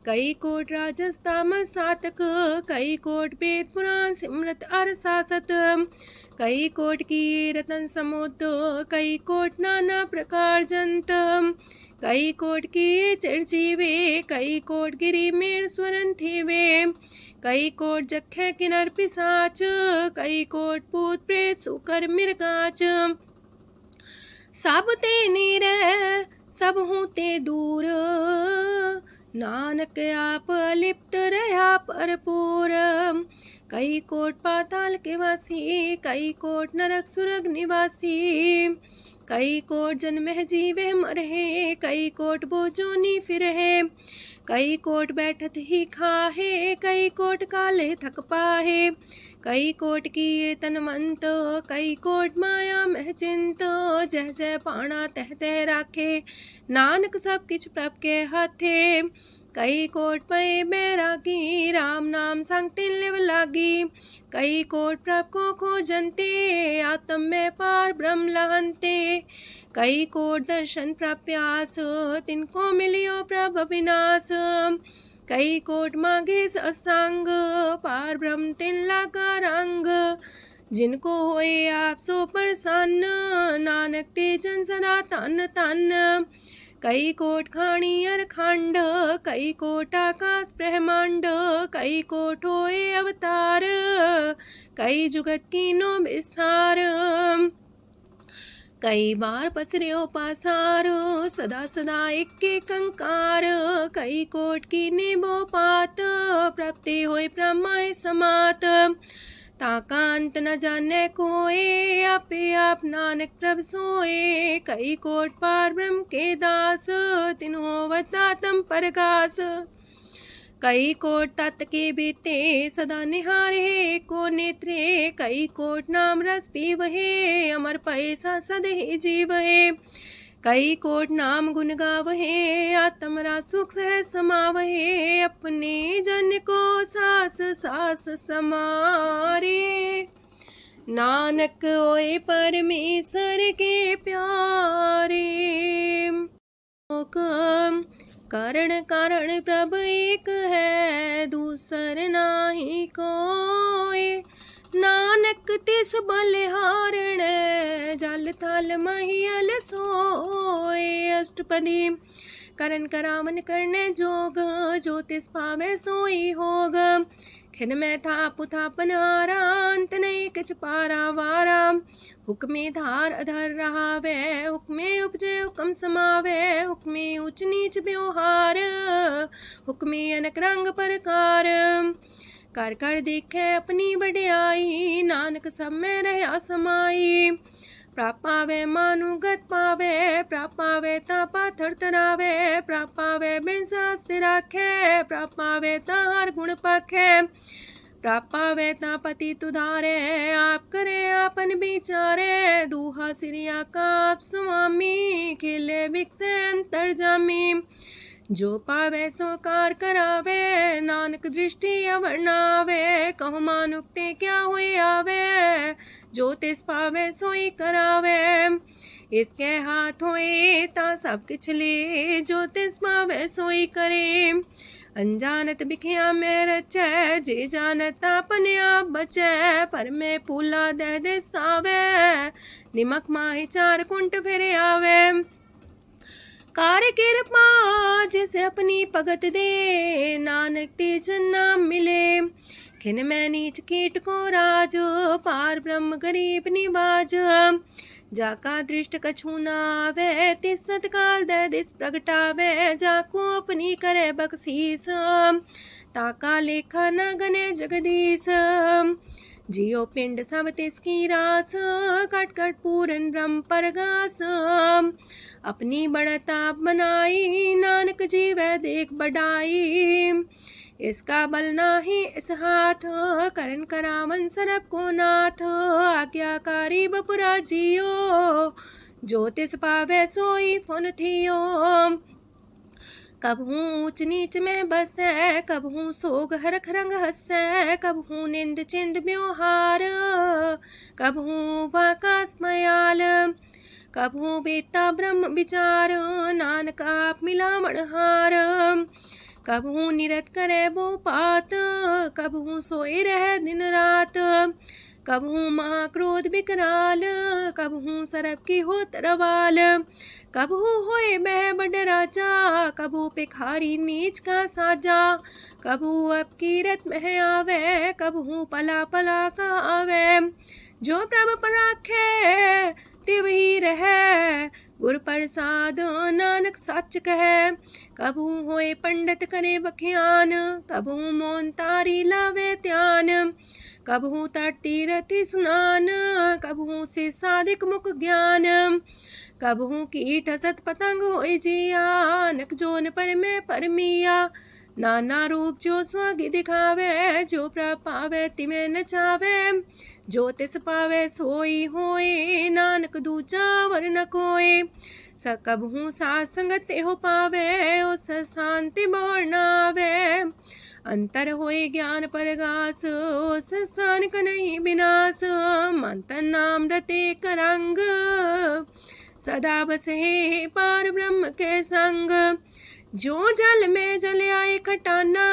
कई कोट राजस तामस सातक, कई कोट वेद पुराण सिमरत अर सासत। कई कोट की रतन समुद्र, कई कोट नाना प्रकार जंत। कई कोट की चिरजीवे, कई कोट गिरी मेर स्वरन थीवे। कई कोट जखे किनर पिसाच, कई कोट पूत प्रेत सुकर मिर्गाच। सब ते नीरे सब हूँ ते दूर, नानक आप लिप्त रहा भरपूर। कई कोट पाताल के वासी, कई कोट नरक सुरग निवासी। कई कोट जन्म जीवे मरहे, कई कोट बोझोनी फिरहे। कई कोट बैठत ही खाहे, कई कोट काले थक पाहे। कई कोट किए तनवंत, कई कोट माया मह चिंत। जह जह पाणा तह तह राखे, नानक सब किछ प्रभ के हाथे। कई कोट पए बैरागी, राम नाम संग तिन लिव लागी। कई कोट प्रभ को खोजंते, आत्म में पार ब्रह्म लहंते। कई कोट दर्शन प्रप्यास, तिनको मिलियो प्रभ विनाश। कई कोट मांगे सत्संग, पार ब्रह्म तिन लागा रंग। जिनको होए आप सो प्रसन्न, नानक ते जन सदा तन तन। कई कोट खाणी अर खंड, कई कोट आकाश ब्रह्मांड। कई कोट होए अवतार, कई जुगत कीनो विस्तार। कई बार पसरियो पासार, सदा सदा एक कंकार। कई कोट की निबो पात, प्राप्ति होए प्रमाय समात। ताका अंत न जाने कोय, आपे आप नानक प्रभ सोए। कई कोट पार ब्रह्म के दास, तिन्हो अवतातम परगास। कई कोट तत् के बीते, सदा निहारे को नेत्रे। कई कोट नाम रस पीवहे, अमर पैसा सदहि जीवहे। कई कोट नाम गुण गावहे, आत्मरा सुख सह समावहे। अपने जन को सास सास समारे, नानक होए परमेश्वर के प्यारे। कारण कारण प्रभ एक है, दूसर नाही कोय। नानक तिस बलिहारण, जल थल महियल सोए। अष्टपदी करन करावन करने जोग, जो तिस पावे सोई होग। खिन में थाप थापन हारा, अंत नहीं किछ पारा वारा। हुक्मे धार अधर रहावे, हुक्मे उपजे हुक्म समावे। हुक्मे ऊंच नीच व्यवहार, हुक्मे अनक रंग प्रकार। कर कर देखे अपनी बड़ियाई, नानक सब में रहा समाई। प्राप पावे मानुगत पावे, प्राप पावे ता पाथर तरावे। प्राप पावे बिन शास्त्र राखे, प्राप पावे ता हर गुण पाखे। प्राप पावे ता पति तुधारे, आप करे आपन विचारे। दूहा सिरिया का आप स्वामी, खेले विकसे अंतर जामी। जो पावे सो कार करावे, नानक दृष्टि अवर्णावे। कहु मानुक्ते क्या हुए आवे, जो तिस पावे सोई करावे। इसके हाथ होए ता सब किछ ले, जो तिस पावे सोई करे। अनजानत बिखिया में रचै, जे जानत अपने आप बचै। पर में पूला दह दिस्तावे, निमक माही चार कुंट फिर आवे। कार कृपा जिसे अपनी भगत दे, नानक तेज नाम मिले। खिन में नीच कीट को राज, पार ब्रह्म गरीब निवाज। जाका दृष्ट कछु न आवे, तिस तत्काल दे दिस प्रगटावे। जाको अपनी करे बख्शीस, ताका लेखा न गने जगदीश। जियो पिंड सब तिसकी रास, कट कट पूरन ब्रह्म परगास। अपनी बढ़ता बनाई, नानक जीवै देख बढ़ाई। इसका बल नाही इस हाथ, करन करावन सरब को नाथ। आज्ञाकारी बपुरा जियो, जो तिस पावे सोई फुन थियो। कबहू ऊंच नीच में बसै, कबहू सोग हरख रंग हसै। कबहू निंद चिंद व्यवहार, कबहू वाकास मयाल। कबहू बेता ब्रह्म विचार, नानक आप मिलावण हार। कबहू निरत करे वो पात, कबहू सोए रह दिन रात। कबहू महाक्रोध विकराल, कबहू सरब की हो तरवाल। कबहू होए बह बड़ राजा, कबहू भिखारी नीच का साजा। कबहू अब कीरत में आवे, कबहू पला पला का आवे। जो प्रभ पर राखे तिव ही रहे, गुर प्रसाद नानक सच कहे। कबहू होए पंडित करे बख्यान, कबहू मौन तारी लावे ध्यान। कबहू तटती रति स्नान, कबहू से साधिक मुख ज्ञान। कबहू कीट हसत पतंग होए जिया, नक जोन पर में परमिया। नाना रूप जो स्वग दिखावे, जो प्रभ पावे तिमें नचावे। जो तिस पावे सोई होए, नानक दूजा वर न कोय। सकबहू साथ संगत हो पावे, उस स्थान ते मोर नावे। अंतर होए ज्ञान परगास, उस स्थान का नहीं विनाश। मंतन नाम रते करंग, सदा बसे पार ब्रह्म के संग। जो जल में जल आए खटाना,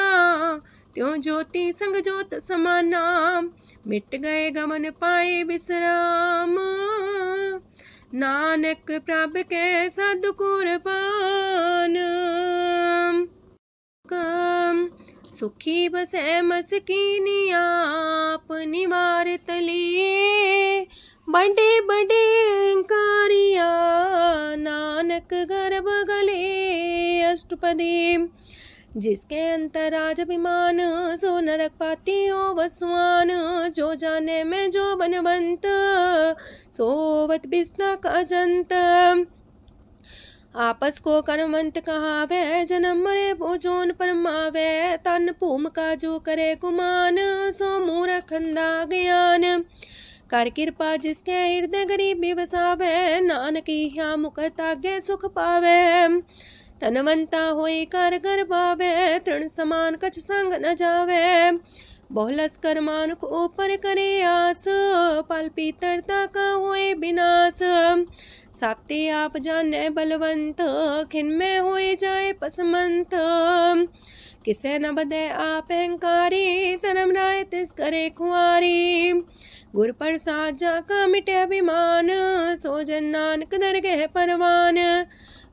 त्यों ज्योति संग ज्योत समाना। मिट गए गमन पाए विश्राम, नानक प्रभ के सद कुर्बान। सुखी बसे मस्कीनी आप निवार तलिए। बड़े बड़े कारिया, नानक गर्भ गले। अष्टपदी जिसके अंतराज अभिमान, सो नरक पाती हो बसवान। जो जाने में जो बनवंत, सोवत बिस्ना का जंत। आपस को कर्मवंत कहावे, जन्म मरे भोजोन परमावे। तन भूम का जो करे गुमान, सो मूर्ख अंधा ज्ञान। कर कृपा जिसके हृदय गरीबी बसावे, नानक यहाँ मुख तागे सुख पावे। तनवंता होई कर घर पावे, तृण समान कछ संग न जावे। बहुलस कर मानुक ऊपर करे आस, पल पीतरता का होए विनाश। साप्ते आप जाने बलवंत, खिन में होए जाए पसमंत। किसे न बदे आप अहंकारी, धर्म राय तिस करे खुआरी। गुर प्रसाद जाका मिटे अभिमान, सो जन नानक दरगह परवान।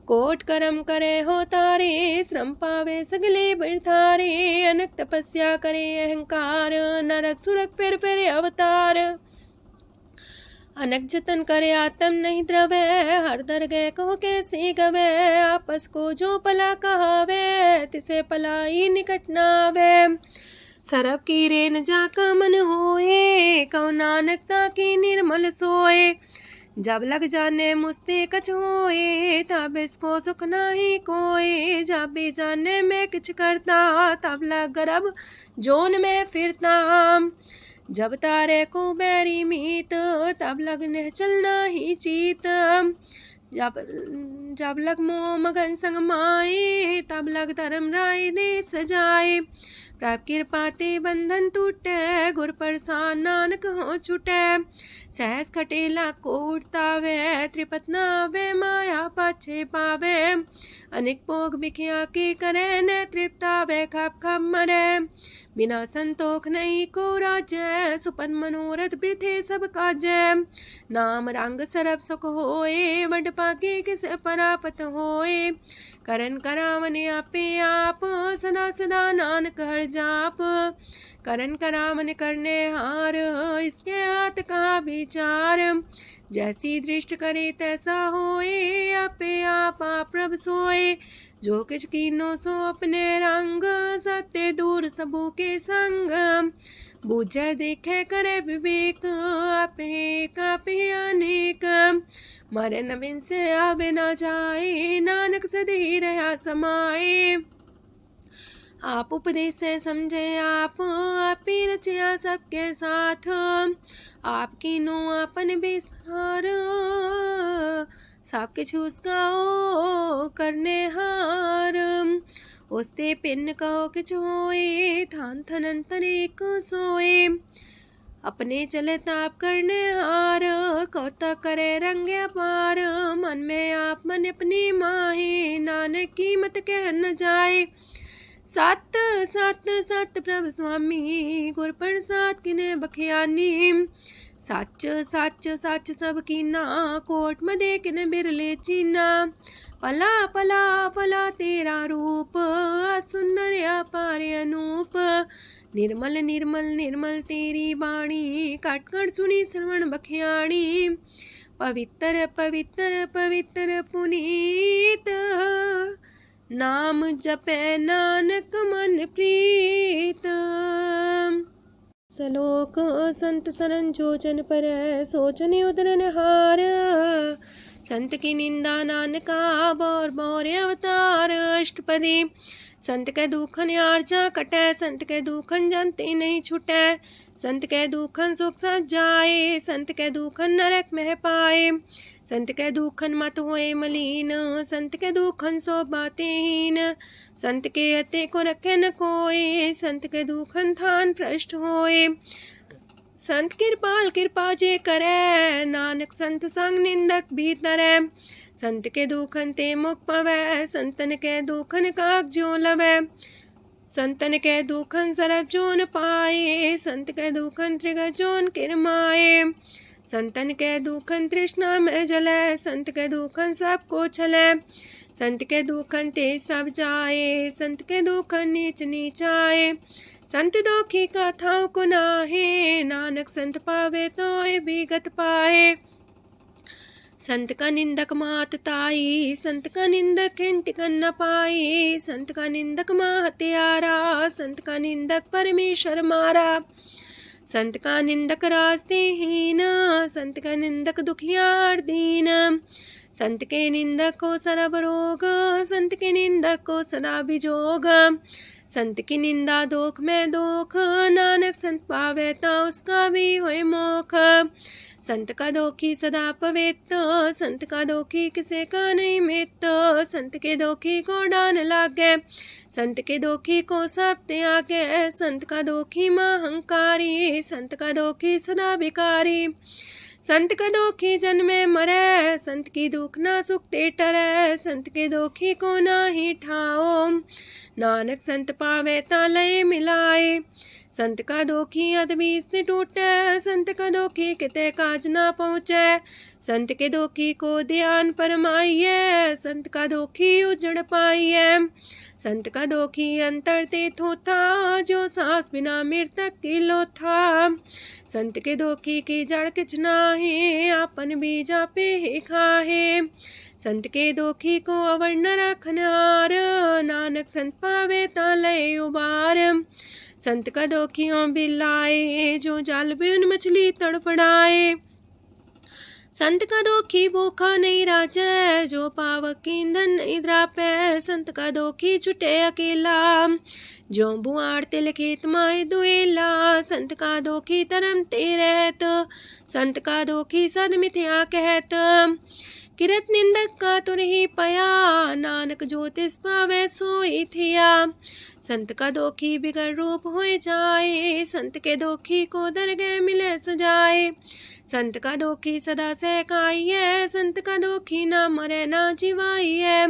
कोट कर्म करे हो तारे, श्रम पावे सगले बिरथारे। अनक तपस्या करे अहंकार, नरक सुरक फिर अवतार। अनक जतन करे आत्म नहीं द्रवे, हर दरगह कहो कैसे गवे। आपस को जो पला कहावे, तिसे पलाई निकट नावे। सरब की रेन जाका मन होए, कहो नानक ताकी निर्मल सोए। जब लग जाने मुझते कछ होए, तब इसको सुख नाही कोए। जब भी जाने में किछ करता, तब लग गर्भ जोन में फिरता। जब तारे को बैरी मीत, तब लगने चलना ही चीत। जब लग मोह मगन संग माए, तब लग धर्म राय दे सजाए। प्रभ कृपा ते बंधन टूटे, गुर प्रसाद नानक हो छूटे। सहस खटेला को उठतावे, त्रिपत नावे माया पाछे पावे। अनेक भोग बिखिया के करे, न तृप्तावे खप खप मरे। बिना संतोख नहीं को राज्य, सुपन मनोरथ वृथे सब काजय। नाम रंग सरब सुख होए, वड पाके किस परापत होए। करन करावन आपे आप, सदा सदा नानक हर जाप। करन करावन करने हार, इसके हाथ का विचार। जैसी दृष्ट करे तैसा होए, आपे आप प्रभ सोए। जो किछ कीनो सो अपने रंग, सत्य दूर सबू के संग। बूझे देखे करे विवेक, आपे अनेक। मरे न बिन से आवे ना जाए, नानक सदी रहा समाए। आप उपदेश से समझे आप ही रचिया सबके साथ। आपकी नो आपन बिसार, सबके छूस गाओ करने हार। उसते पिन कहो किछ होए, थान थनंतर एक सोए। अपने चले ताप करने हार, कौतक करे रंग अपार। मन में आप मन अपनी माहे, नानक की मत कह न जाए। सत सत सत प्रभ स्वामी, गुर प्रसाद किने बखियानी। सच सच सच सब कीना, कोट मदे किने बिरले चीना। पला पला पला तेरा रूप, सुंदर अपार अनूप। निर्मल निर्मल निर्मल तेरी बाणी, काट कर सुनी श्रवण बखियाणी। पवित्र पवित्र पवित्र पुनीत, नाम जपे नानक मन प्रीत। सलोक संत सरन जोजन पर, सोचन उदरन हार। संत की निंदा नानका, बौर बौर अवतार। अष्टपदी संत के दुखन आर्जा कटे, संत के दुखन जानते नहीं छुटे। संत के दुखन सुख सज जाए, संत के दुखन नरक में पाए। संत के दुखन मत होए मलीन, संत के दुखन सो बातें हीन। संत के अते को रखे न कोई, संत के दुखन थान भ्रष्ट होए। संत कृपाल कृपा जे करे, नानक संत संग निंदक भीतरै। संत के दुखन ते मुख पवै, संतन के दुखन काग जो लवै। संतन के दुखन सरब जोन पाए, संत के दुखन त्रिगत जोन किरमाए। संतन के दुखन तृष्णा में जले, संत के दुखन सबको छले। संत के दुखन ते सब जाए, संत के दुखन नीच नीचाए। संत दोखी का थाव को नाहे, नानक संत पावे तो विगत पाए। संत का निंदक मात ताई, संत का निंदक हिंट कर न पाई। संत का निंदक माँ हत्यारा, संत का निंदक परमेश्वर मारा। संत का निंदक रास्ते हीन, संत का निंदक दुखियार दीन। संत के निंदक को सरब रोग, संत के निंदक को सदा बिजोग। संत की निंदा दोख में दोख, नानक संत पावे ता उसका भी होए मोख। संत का दोखी सदा पवित्र, संत का दोखी किसे का नहीं मित। संत के दोखी को डान लागे, संत के दोखी को सब त्यागे। संत का दोखी महंकारी, संत का दोखी सदा भिकारी। संत का दोखी जन्मे मरे, संत की दुख ना सुख ते टरे। संत के दोखी को ना ही ठाओ, नानक संत पावे ता लय मिलाए। संत का दोखी अदबीस से टूटे, संत का दोखी किते काज ना पहुँचे। संत के दोखी को ध्यान परमाइए, संत का दोखी उजड़ पाइए। संत का दोखी अंतर ते थोथा, जो सांस बिना मृतक की लोथा। संत के दोखी की जड़ किछ नाहे, आपन बीजा पे ही खाहे। संत के दोखी को अवर न रखनार, नानक संत पावे ता लय उबार। संत का दोखियों बिलाए, जो जाल बिन मछली तड़फड़ाए। संत का दोखी भूखा नहीं राजे, जो पावक ईंधन नहीं द्रापे। संत का दोखी छुटे अकेला, जो बुआड़ तिल खेत माए दुएला। संत का दोखी तरम ते रहत, संत का दोखी सद मिथ्या कहत। किरत निंदक का तुर ही पया, नानक जो तिस पावे सोई थिया। संत का दोखी बिगड़ रूप होए जाए, संत के दोखी को दरगह मिले सजाए। संत का दोखी सदा सहकाइए, संत का दोखी ना मरे ना जिवाइए।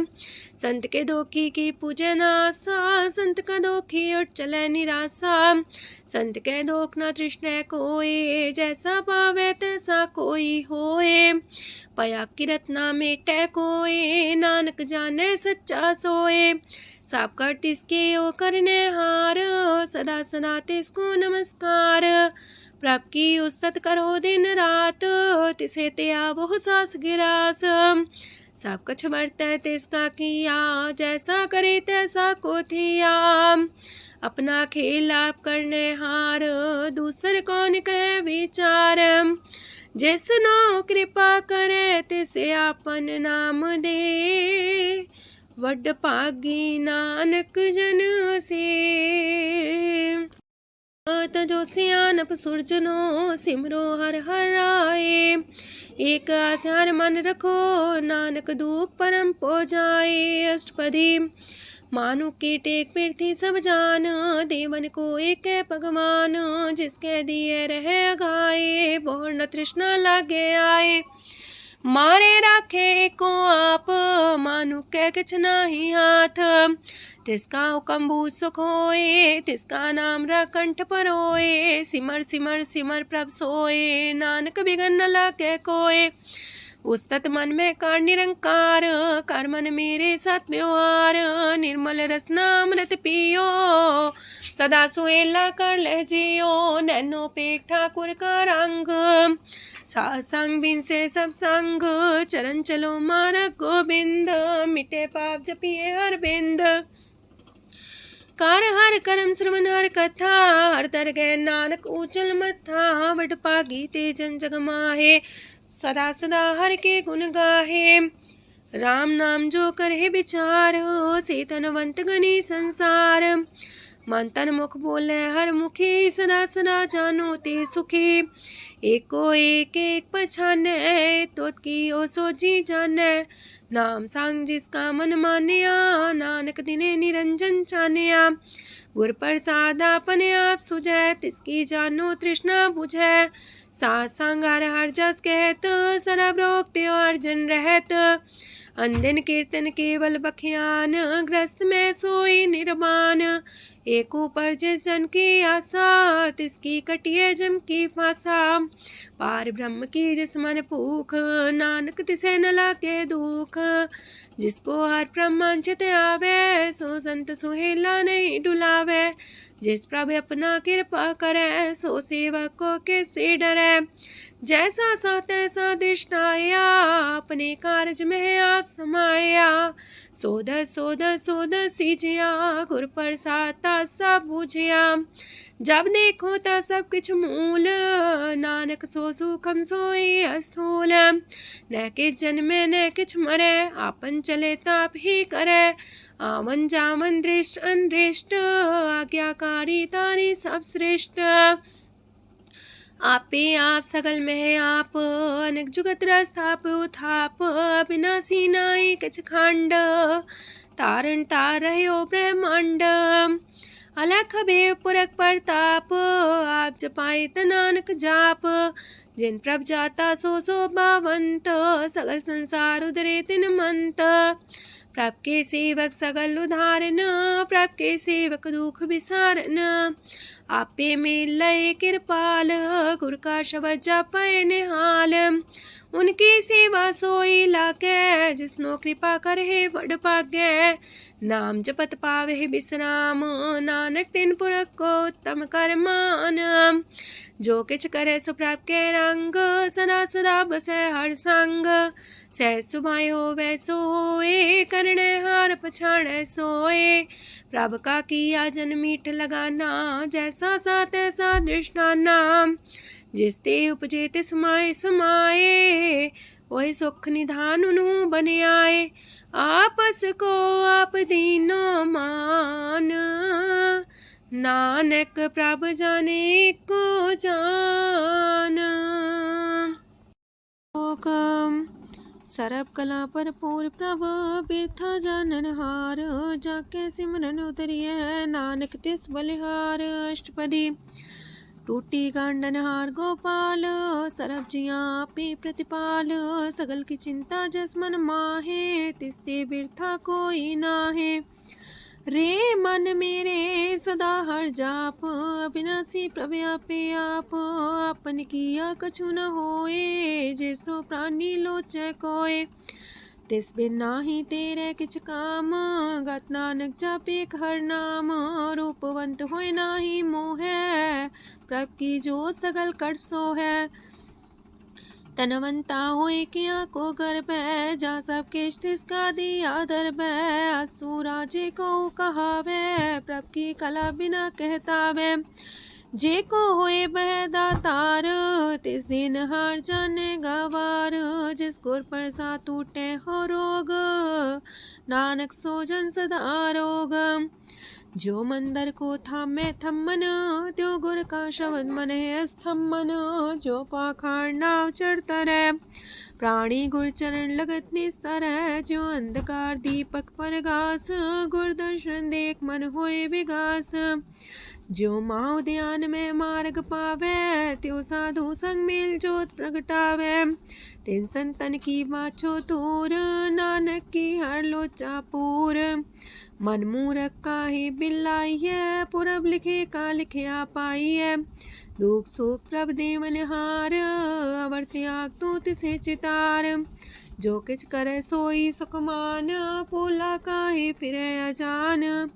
संत के दोखी की पूजे ना आशा, संत का दोखी उठ चले निराशा। संत के दोख ना तृष्णा कोई, जैसा पावे तैसा कोई होए। पया किरत ना मेटे कोई, नानक जाने सच्चा सोए। साप कर तिसके ओ करने हार, सदा सदा तिसको नमस्कार। प्रभ की उस्तत करो दिन रात, तिसे त्या बहु सास गिरास। सब कछ बरतै तिसका किया, जैसा करे तैसा को थिया। अपना खेल आप करने हार, दूसर कौन कहे विचार। जिसनो कृपा करे तिसे आपन नाम दे, वड पागी नानक जन से। तजो सियानप सुरजनो, सिमरो हर हर आए। एक आसार मन रखो, नानक दुख परम पो जाए। अष्टपदी मानु की टेक पृथ्वी सब जान, देवन को एक है भगवान। जिसके दिए रहे अघाए, बोर न तृष्णा लागे आए। मारे राखे को आप, मानु के किछ नाही हाथ। तिसका हुक्म सुख होए, तिसका नाम रकंठ पर होए। सिमर सिमर सिमर प्रभ सोए, नानक बिगन न लागे कोय। उस्तत मन में कर निरंकार, कर मन मेरे साथ व्यवहार। निर्मल रसना अमृत पियो, सदा सुहेला कर ले जियो। नैनो पेट ठाकुर का रंग, सासंग बिन से सब संग। चरण चलो मार्ग गोविंद, मिटे पाप जपिए हर बिंद। कार हर करम श्रवण हर कथा, हर तर गए नानक ऊचल मथा। वड पागी तेजन जग माहे, सदा सदा हर के गुण गाहे। राम नाम जो करे विचार, से तनवंत गनी संसार। मन तन मुख बोले हर मुखी, सदा सदा जानो ते सुखी। एको एक एक पछाने, तो की ओ सोची जाने। नाम सांग जिसका मन मानिया, नानक दिने निरंजन छानिया। गुर प्रसाद अपने आप सुझै, तिसकी जानो तृष्णा बुझै। सात संग हर हर जस कहत, सरब रोग त्यो अर्जन रहत। अनदिन कीर्तन केवल बख्यान, ग्रस्त में सोई निर्वाण। एक ऊपर जिस जन की आशा, तिसकी कटिए जम की फांसा। पार ब्रह्म की जिस मन भूख, नानक तिसे न लागे दुख। जिसको हर प्रमांचित आवे, सो संत सुहेला नहीं डुलावे। जिस प्रभु अपना कृपा करे, सो सेवक को किससे डरे। जैसा सा तैसा दृष्टाया, अपने कारज में आप समाया। सोध सोध सोध सीजिया, गुर प्रसाद सब बूझिया। जब देखो तब सब किछ मूल, नानक सो सूखम सोई स्थूल। न किछ जन्मे न किछ मरे, आपन चले ताप ही करे। आवन जावन दृष्ट अनदृष्ट, आज्ञाकारी तारी सब श्रेष्ठ। आपे आप सकल में आप, अनेक जुगत रस्थाप उथाप। अविनाशी नाई किछ खंड, तारण तार रह्यो ब्रह्मांड। अलख बेव पुरख प्रताप, आप जपाए त नानक जाप। जिन प्रभ जाता सो शोभावंत, सगल संसार उधरे तिन मंत। प्रभ के सेवक सगल उधारन, प्रभ के सेवक दुख विसारन। आपे में लय कृपाल, गुर का शब्द जपै निहाल। उनकी सेवा सोई लागे, जिसनो कृपा करे बड़ पागे। नाम जपत पावे विश्राम, नानक तिन पुरख को उत्तम कर मान। जो किछ करे सो प्रभ के रंग, सदा सदा बसै हर संग। सहज सुभाय होवै सो होए, करणे हार पछाड़ै सोए। प्रभ का किया जन मीठ लगाना, जैसा सा तैसा दृष्टाना। जिस ते उपजे तिस माय समाए, वही सुख निधान उनु बन आए। आपस को आप दीनो मान, नानक प्रभ जाने को जान। सरब कला पर पूर प्रभ, बिरथा जानन हार। जाके सिमरन उतरिए, नानक तिस बलिहार। अष्टपदी। टूटी गांडन हार गोपाल, सरब जिया पे प्रतिपाल। सगल की चिंता जस मन माहे, तिसते बिरथा कोई नाहे। रे मन मेरे सदा हर जाप, अविनाशी प्रभु आपे आप। आपन किया कछु न होए, जैसो प्राणी लोचै कोय। तिस बिन नाही तेरे किछ काम, गत नानक जापे हर नाम। रूपवंत होय नाही मोह, प्रभ की जो सगल कर सो है। तनवंता होए किया को गर्भ, जा सब किश तिसका दिया दर्ब। असु राजे को कहावे, प्रभ की कला बिना कहतावे। जे को होए बह दातार, तिस दिन हार जाने गवार। जिस गुर प्रसाद टूटे हो रोग, नानक सो जन सदा रोग। जो मंदर को थामे थम्मन, त्यो गुर का शब्द मन है स्तम्भन। जो पाखार नाव चढ़ता रहे, प्राणी गुर चरण लगत निस्तर है। जो अंधकार दीपक पर घास, गुर दर्शन देख मन होए विगास। जो माओ ध्यान में मार्ग पावे, त्यो साधु संग मेल जोत प्रगटावे। तिन संतन की बाछो तूर, नानक की हर लोचा पूर। मन मूरख काहे बिलाइए, पुरब लिखे का लिखिया पाइए। दुख सुख प्रभ देवन हार, अवर त्याग तू तिसे चितार। जो किछ करे सोई सुखमान, पोला काहे फिरे अजान।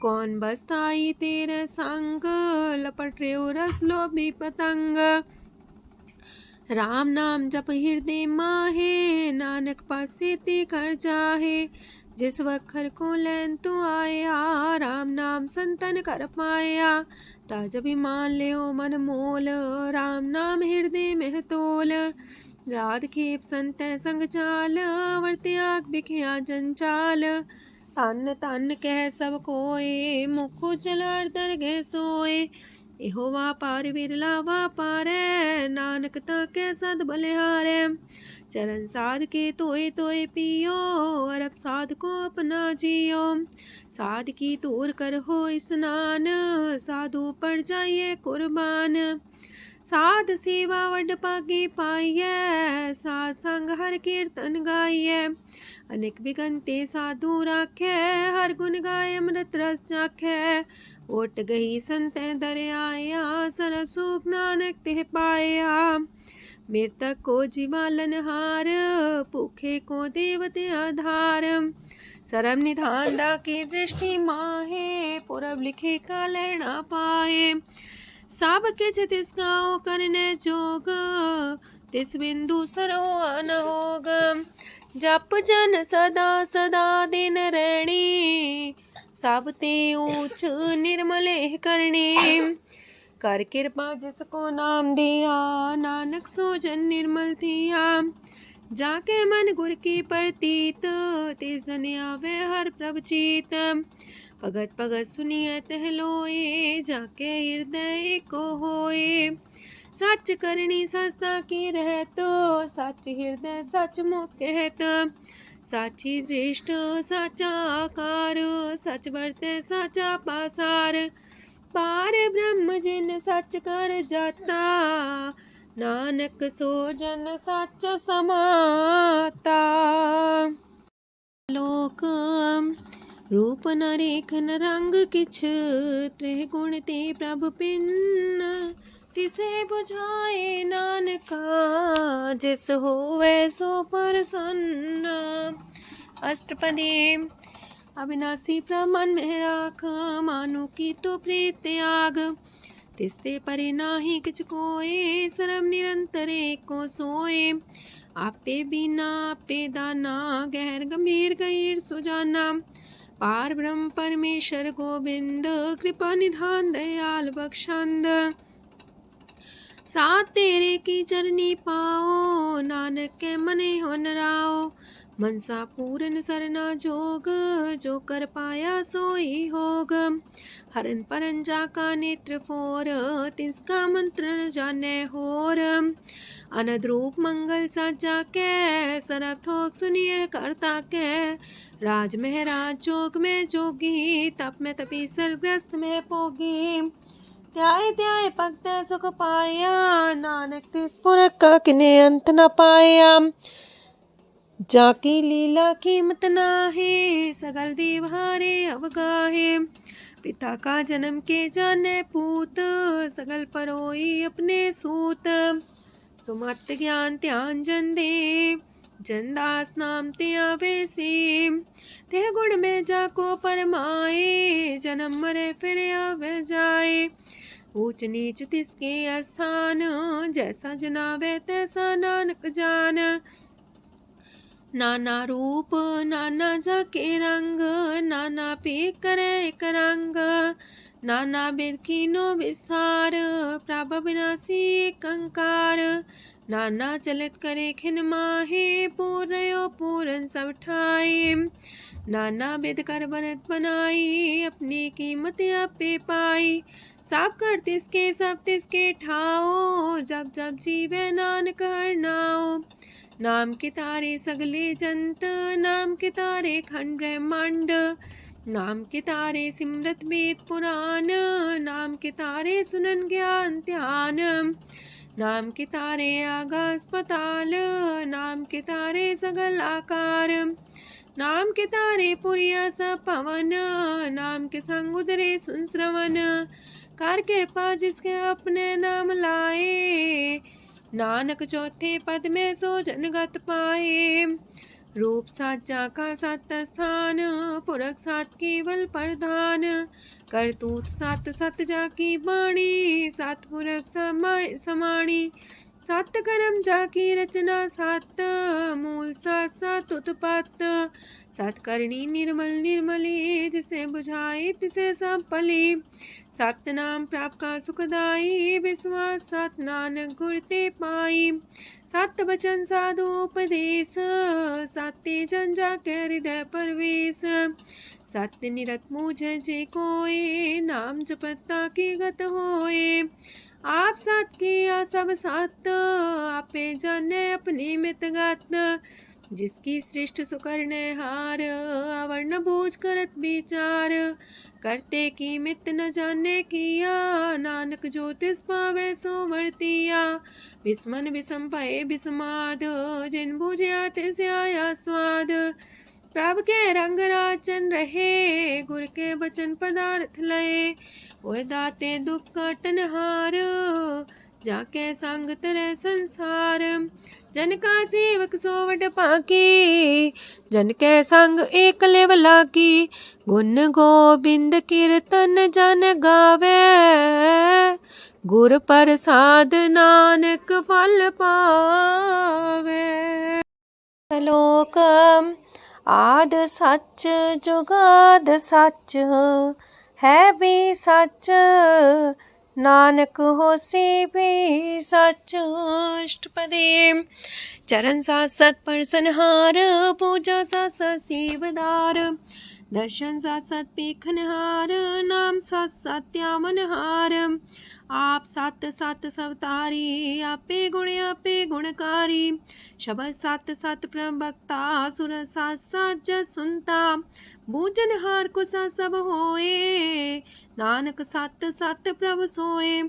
कौन बसताई तेरे संग, लपट रे रस लोभी पतंग। राम नाम जप हृदय माहे, नानक पासे ते कर जाहे। जिस वखर को लैन तू आया, राम नाम संतन कर पाया। ताज अभिमान ले मन मोल, राम नाम हृदय में तोल। राध खेप संत संग चाल, वर त्याग बिखिया जंचाल। तन तन कह सब कोय, मुख उजल दरगह सोए। एहो वापार विरला वापारे, नानक ताके सद बलिहारे। चरण साध के तोय तोय पियो, अरब साध को अपना जियो। साध की तूर कर हो स्नान, साधु पर जाइए कुर्बान। साध सेवा वड पागे पाइए, साध संग हर कीर्तन गाइए। अनेक बिगंते साधु राखे, हर गुण गाय अमृत रस चाखे। ओट गई संत दर आया, सरब सुख नानक तिह पाया। मृतक को जीवालन हार, भूखे को देवते आधार। सरब निधान दा की दृष्टि माहे, पुरब लिखे का लहना पाए। सब किछ तिस गाओ करने जोग, तिस बिंदु सरो अनहोग। जप जन सदा सदा दिन रैणी, सब ते ऊंच निर्मल करणी। कर कृपा जिसको नाम दिया, नानक सो जन निर्मल थिया। जाके मन गुर की प्रतीत, तिस जन आवे हर प्रभ चीत। भगत भगत सुनिए तह लोए, जाके हृदय को होए। सच करनी सस्ता की रहत, सच हृदय सच मुख कहत। साची दृष्ट साचा आकार, सच बरते साचा पासार। पार ब्रह्म जिन सच कर जाता, नानक सो जन सच समाता। लोक रूप न रेखन रंग किछ, त्रिह गुण ते प्रभ पिन्न। तिसे बुझाए नानका, जिस होवे सो प्रसन्न। अष्टपदी। अविनाशी प्रमन में राख, मानु की तो प्रीत त्याग। तिसते परे नाही किछ कोय, सरब निरंतर एको सोए। आपे बिना आपे दाना, गहर गंभीर गहीर सुजाना। पार ब्रह्म परमेश्वर गोविंद, कृपा निधान दयाल बख्शंद। साथ तेरे की चरनी पाओ, नानक के मने हो नराओ। मनसा पूरन सरना जोग, जो कर पाया सोई होग। हरन परन जाका नेत्र फोर, तिसका मंत्र न जाने होर। अनद रूप मंगल साजा के, सरब थोक सुनिए करता के। राज महराज जोग में जोगी, तप में तपी सरग्रस्त में पोगी। त्याय त्याय भक्त सुख पाया, नानक तिस पुरख का किने अंत न पाया। जाकी लीला कीमत नाहे, सगल देव हारे अवगाहे। पिता का जन्म के जाने पूत, सगल परोई अपने सूत। सुमत ज्ञान ध्यान जन दे, जनदास नाम ते आवे से। तेह गुण में जाको परमाए, जन्म मरे फिर आवे जाए। ऊंच नीच तिसके स्थान, जैसा जनावे तैसा नानक जान। नाना रूप नाना जाके रंग, नाना पे करे एक रंग। नाना वेद कीनो विस्तार, प्रभ विनाशी एक अंकार। नाना चलित करे खिन माहे, पूर्यो पूरन सब ठाए। नाना वेद कर बनत बनाई, अपनी कीमत आपे पाई। सब कर तिसके सब तिसके ठाओ, जब जब जीवे नानक हर नाओ। नाम के तारे सगले जंत, नाम के तारे खंड ब्रह्मांड। नाम के तारे सिमरत वेद पुराण, नाम के तारे सुनन ज्ञान ध्यान। नाम के तारे आकाश पाताल, नाम के तारे सगल आकार। नाम के तारे पुरिया सब पवन, नाम के संग उदरे सुन श्रवण। कर कृपा जिसके अपने नाम लाए, नानक चौथे पद में सो जनगत पाए। रूप साचा का सत स्थान, पुरख सात केवल प्रधान। करतूत सत सत जाकी बाणी, सत पुरख समाय समाणी। सत कर्म जाकी रचना सत, मूल सात सात उत्पत्त। सत करणी निर्मल निर्मली, जिसे बुझाई तिसे सब पली। सत नाम प्राप्त का सुखदाई, विश्वास सत नानक गुर ते पाई। सत वचन साधु उपदेश, सत्य जन जाके हृदय परवेश। सत्य निरत मुझे जे कोय, नाम जपता की गत होए। आप सत किया सब सत, आपे जाने अपनी मित गत। जिसकी सृष्टि सुकरने हार, आवरण बूझ करत विचार, करते की मित न जाने किया, नानक जो तिस पावे सो वर्तिया। विस्मन विषम भये विषमाद, जिन बुझिया तिस आया स्वाद। प्रभ के रंग राचन रहे, गुर के बचन पदार्थ लये, ओए दाते दुख काटन हार, जाके संग तरह संसार। जन का सेवक सोवट पाकी, जन के संग एक लेवला की, गुण गोबिंद कीर्तन जन गावे, गुर प्रसाद नानक फल पावे। श्लोक आद सच जुगाद सच, है भी सच नानक होसी भी सच। अष्टपदी चरण साथ सत परसनहार, पूजा साथ साथ सेवदार, दर्शन साथ साथ पेखनहार, नाम साथ साथ त्यावनहार। आप सत सत सवतारी, आपे गुणकारी, शब्द सत सत प्रवक्ता, सुर साथ साथ जस सुनता, बूझनहार को सा सब होए, नानक सत सत प्रभ सोए।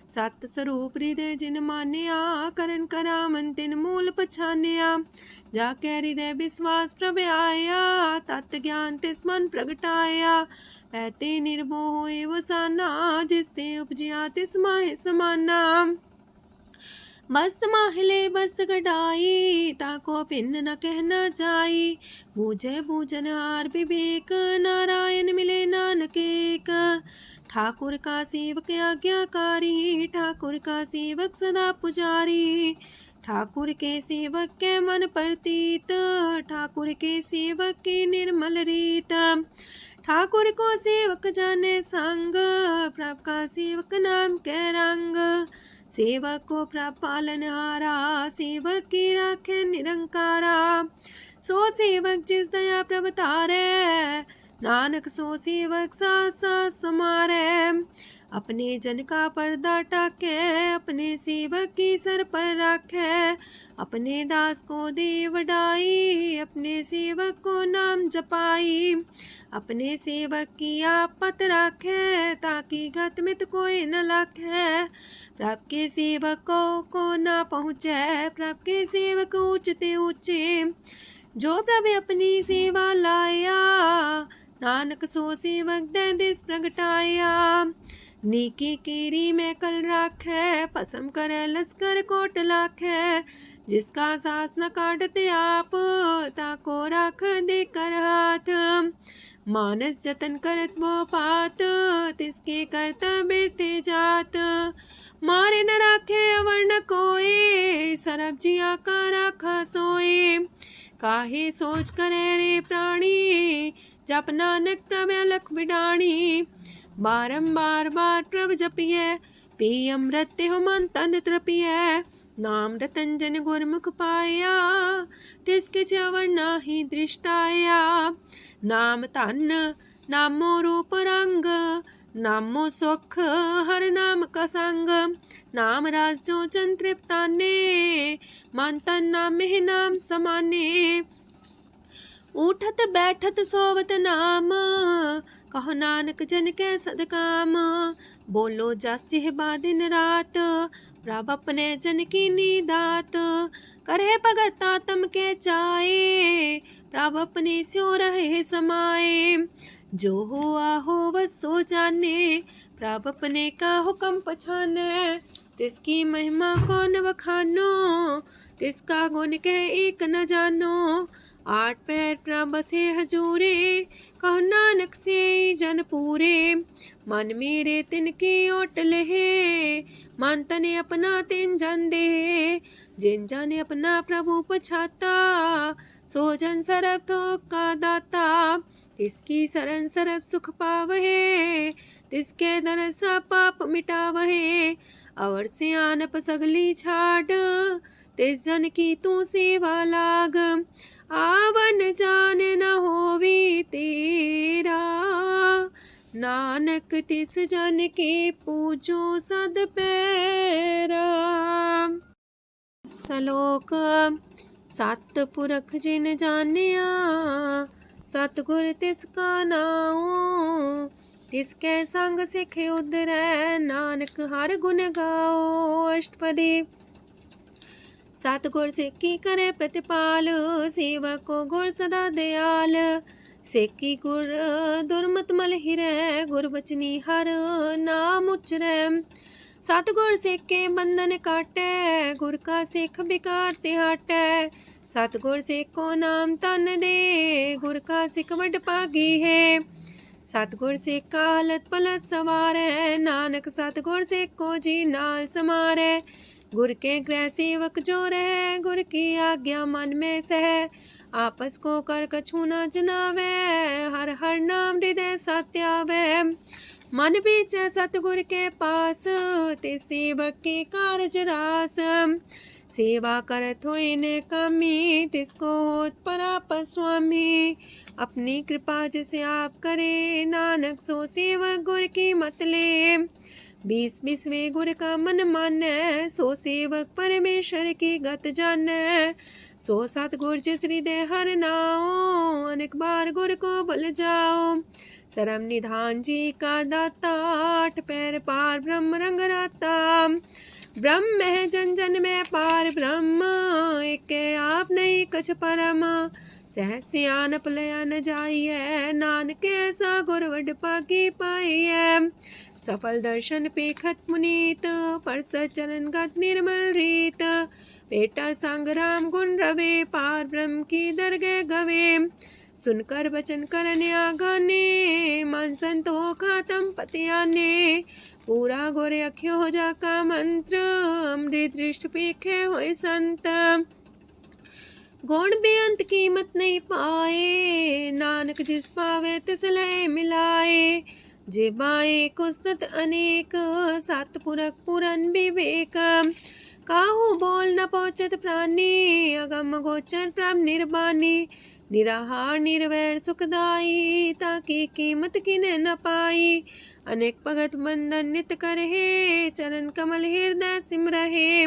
सत स्वरूप हृदय जिन मानिया, करन करामन तिन मूल पछानिया, जाके हृदय विश्वास प्रभ आया, तत् ज्ञान तिस मन प्रगटाया। पैते निर्भो होए वसाना, जिसते उपजिया तिस माहि समाना। बस्त माहिले बस्त कटाई, ताको भिन्न न कहना जाई, बूझे बूझनहार विवेक, नारायण मिले नानक एक। ठाकुर का सेवक आज्ञाकारी, ठाकुर का सेवक सदा पुजारी, ठाकुर के सेवक के मन प्रतीत, ठाकुर के सेवक की निर्मल रीत। ठाकुर को सेवक जाने संग, प्रभ का सेवक नाम के रंग। सेवक को प्रभ पालनहारा, सेवक की राखे निरंकारा। सो सेवक जिस दया प्रभ तारे, नानक सो सेवक साथ साथ समारे। अपने जन का पर्दा टाके, अपने सेवक की सर पर रखे, अपने दास को दे वडाई, अपने सेवक को नाम जपाई। अपने सेवक की आपत राखे, ताकि गत मित कोई न लाखे। प्रभ के सेवक को ना पहुँचे, प्रभ के सेवक ऊंचते ऊंचे। जो प्रभ अपनी सेवा लाया, नानक सो सेवक दे दिस प्रगटाया। नीकी केरी में कल राखे, पसम करे लश्कर कोट लाखे। जिसका सास न काटते आप, ताको राख दे कर हाथ। मानस जतन करत वो पात, तिसके करता बिरते जात। मारे न राखे अवर न कोई, सरब जिया का राखा सोए। काहे सोच करे रे प्राणी, जप नानक प्रभ अलख बिडाणी। बारंबार बार प्रभ जपिए, पी अमृत हो मन तन तृपिए। नाम रतन जन गुरमुख पाया, तिसके चवर नाही दृष्टाया। नाम धन नामो रूप रंग, नामो सुख हर नाम का संग। नाम राज जो जन तृप्ताने, मन तन नाम में नाम समाने। उठत बैठत सोवत नाम, कहो नानक जन के सदकाम। बोलो जस बा दिन रात, प्रभ अपने जन की नीदात। करे भगत आत्म के चाए, प्रभ अपने स्यो रहे समाए। जो हुआ हो बस सो जाने, प्रभ अपने का हुक्म पछाने। तिसकी महिमा कौन बखानो, तिसका गुण के एक न जानो। आठ पैर प्रभ बसे हजूरे, कहो नानक से जन पूरे। मन मेरे तिनकी ओट लहे, मन तने अपना तिन जन दे। जिन जन अपना प्रभु पछाता, सो जन सरब थोक का दाता। तिसकी शरण सरब सुख पावहे, तिसके दरस पाप मिटावहे। अवर से आनप सगली छाड़, तिस जन की तू सेवा लाग। आवन जान न होवी तेरा, नानक तिस जन के पूजो सद पैरा। श्लोक सतपुरख जिन जानिया सतगुर तिसका नाओ। तिसके संग सिख उधरै नानक हर गुण गाओ। अष्टपदी। सतगुर सिक्की करे प्रतिपाल सेवक को गुर सदा दयाल। सेकी गुर दुर्मत मल हिरै गुर बचनी हर नाम उचरै। सतगुर सेके बंधन काटै गुर का सिख बिकार ते हटै। सतगुर सेको नाम तन दे गुर का सिख वड भागी है। सतगुर सेका हलत पलत सवारै नानक सतगुर सेको जी नाल समारै। गुर के गृह सेवक जो रह गुर की आज्ञा मन में सह। आपस को कर कछु न जनावै हर हर नाम हृदय सत्यावै। मन बीचै सतगुर के पास ते सेवक के कारज रास। सेवा करत होए ने कामी तिसको होत परापर स्वामी। अपनी कृपा जिसे आप करे नानक सो सेवक गुर की मत ले। 20 गुर का मन मानै सो सेवक परमेश्वर की गत जानै। सो सतगुर जिस हृदय हर नाओ अनेक बार गुर को बल जाओ। सरम निधान जी का दाता आठ पैर पार ब्रह्म रंग राता। ब्रह्म है जन जन में पार ब्रह्म एक आप नहीं कछ परम। सहस सियानप लया न जाइए नानक ऐसा गुर वड पागी पाइए। सफल दर्शन पेखत मुनीत परस चरण गत निर्मल रीत। बेटा संग राम गुण रवे पार ब्रह्म की दरगह गवे। सुनकर बचन करन आगाने मन संतो खातम पतियाने। पूरा गोरे अख्यो हो जाका मंत्र अमृत दृष्ट पेखे होए संत। गुण बेअंत कीमत नहीं पाए नानक जिस पावे तिस लय मिलाए। जेबाए कुस्तत अनेक सतपुरख पुरन विवेक। काहू बोल न पहुँचत प्राणी अगम गोचर प्रभ निर्बानी। निराहार निर्वैर सुखदाई ताकि कीमत किने न पाई। अनेक भगत बंधन नित करहे चरण कमल हृदय सिमरहे।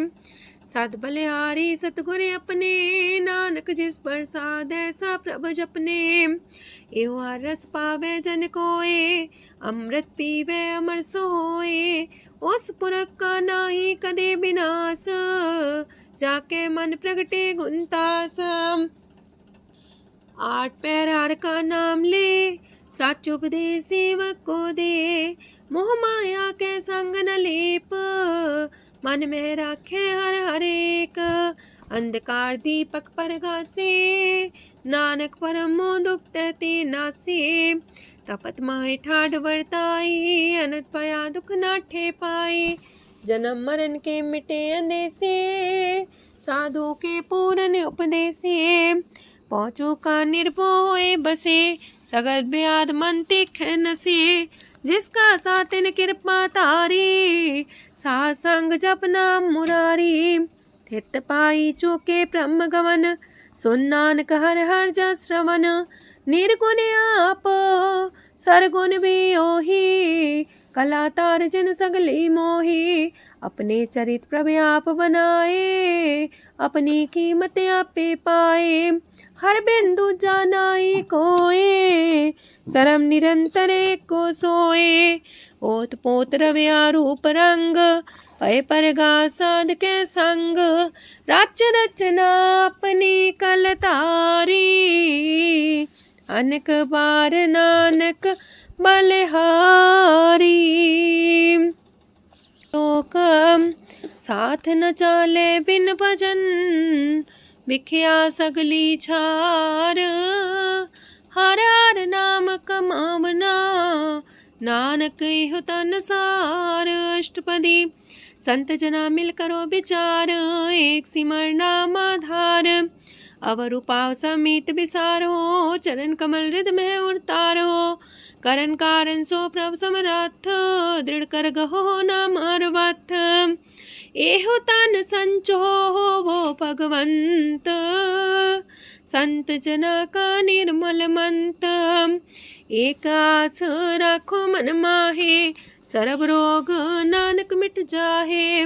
सत बलिहारी सतगुर अपने नानक जिस प्रसाद ऐसा प्रभ जपने। एहो हर रस पावे जन कोय अमृत पीवे अमर सोए। उस पुरख का नाही कदे विनाश जाके मन प्रगटे गुणतास। आठ पैर हर का नाम ले सच उपदेश सेवक को दे। मोह माया के संग न लेप मन में राखे हर हर एक। अंधकार दीपक परगासे नानक परम दुख तहते नासे। तपत माहे ठाढ़ वर्ताई अनत पया दुख नाठे पाए। जन्म मरण के मिटे अंदेसे साधु के पूरन उपदेसे। पहुँचू का निर्भय बसे सगत ब्याद मन तिख नसे। जिसका सातिन कृपा तारी साह संग जप नाम मुरारी। थित पाई चूके ब्रह्म गवन सुन नानक हर हर जस श्रवण। निर्गुण आप सरगुण भी ओही कला तार जिन सगली मोही। अपने चरित प्रभ आप बनाए अपनी कीमत आपे पाए। हर बिंदु जानाई कोए सरम निरंतर को सोए। ओत पोत रव्या रूप रंग पय परगा साध के संग। राच रचना अपनी कलतारी अनेक बार नानक बलिहारी। लोक साथ न चाले बिन भजन बिखिया सगली छार। हर हर नाम कमावना नानक इह तन सार। अष्टपदी। संत जना मिल करो विचार एक सिमर नाम आधार। अवर उपाव समीत विसारो चरण कमल हृदय में उतारो। करन कारण सो प्रभ समरथ दृढ़ कर गहो नाम अर्वथ। एहो तन संचो वो भगवंत संत जना का निर्मल मंत। एक आस राखो मन माहे सर्व रोग नानक मिट जाहे।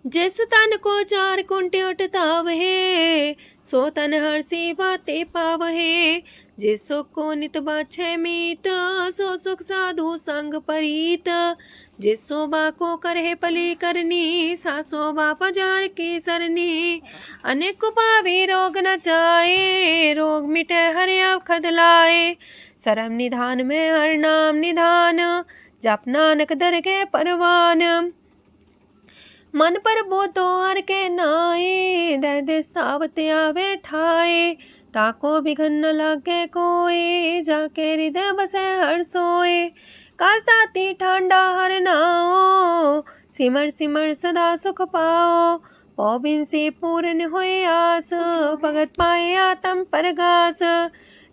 जिस तन को चार कुंटे उठता वहे, सो तन हर्षी बाते पावहे। जिस सुख को नित बाछे मीत, सो सुख साधु संग परीत। जिस शोभा को करहे पली करनी, सा शोभा पजार की सरनी। अनेक पावे रोग न जाए, रोग मिटे हरे अवखद लाए। सरम निधान में हर नाम निधान, जप नानक दरगे परवान। मन पर बोतो हर के नाए, दर्द सावत आवे ठाए। ताको बिघन न लागे कोए, जाके हृदय बसे हर सोए। काल ताती ठांडा हर नाओ, सिमर सिमर सदा सुख पाओ। पौबिन से पूर्ण होए आस, भगत पाए आत्म परगास।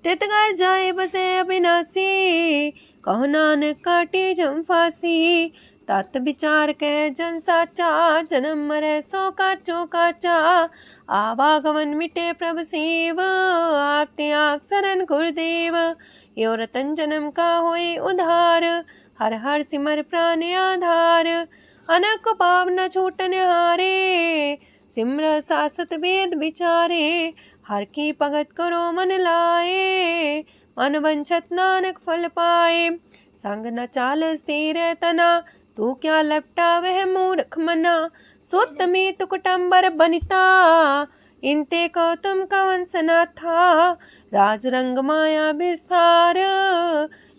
तितगर जाए बसे अविनाशी, कहो नानक काटे जम फांसी। तत् विचार के जन साचा, जन्म मरे सो काचो काचा। आवागमन मिटे प्रभ सेव, आप त्याग शरण गुरुदेव। यो रतन जन्म का होए उधार, हर हर सिमर प्राण आधार। अनक पाव न छूटन हारे, सिमर सासत वेद विचारे। हर की भगत करो मन लाए, मन वंछत नानक फल पाए। संग न चाल स्थिर तना, तू क्या लपटा वह मूर्ख मना। सोत में तु कुटम्बर बनिता, इनते को तुम कवन सना था। राज रंग माया विस्तार,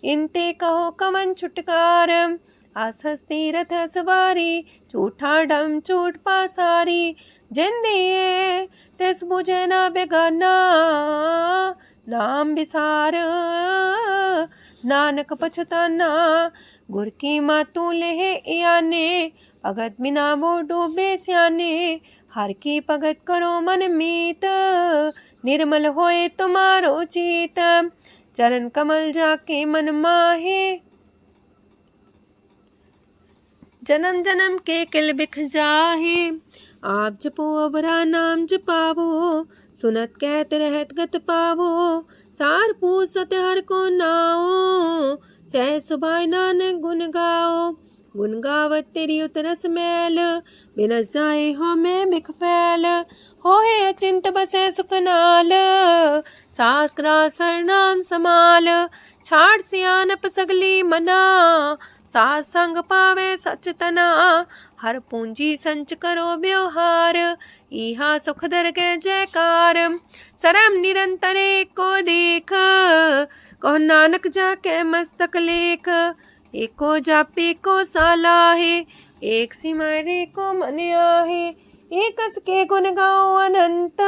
इनते कहो कवन छुटकार। आस हस्ती रथ सवारी, झूठा डम झूठ पासारी। जिन दिए तिस बुझे न बेगाना, नाम विसार नानक पछताना। गुर की मातू लेहे इयाने, भगत बिना वो डूबे स्याने। हर की भगत करो मन मीत, निर्मल होए तुम्हारो चीत। चरण कमल जाके मन माहे, जन्म जन्म के किल बिख जाहे। आप जपो अवरा नाम जपावो, सुनत कहत रहत गत पावो। सार पूछ सत हर को नाओ, सह सुभाय नानक गुन गाओ। गुन गावत तेरी उतरस मैल, बिनस जाए हो मैं बिख फैल। हो है अचिंत बसे सुख नाल, सास ग्रास हर नाम समाल। छाड़ सियानप सगली मना, सास संग पावे सच तना। हर पूंजी संच करो व्यवहार, इहा सुख दर के जयकार। सरम निरंतर को देख, कहो नानक जाके मस्तक लेख। एको जापे को साला है, एक सिमरे को मन आहे। एक अस के गुण गाओ अनंत,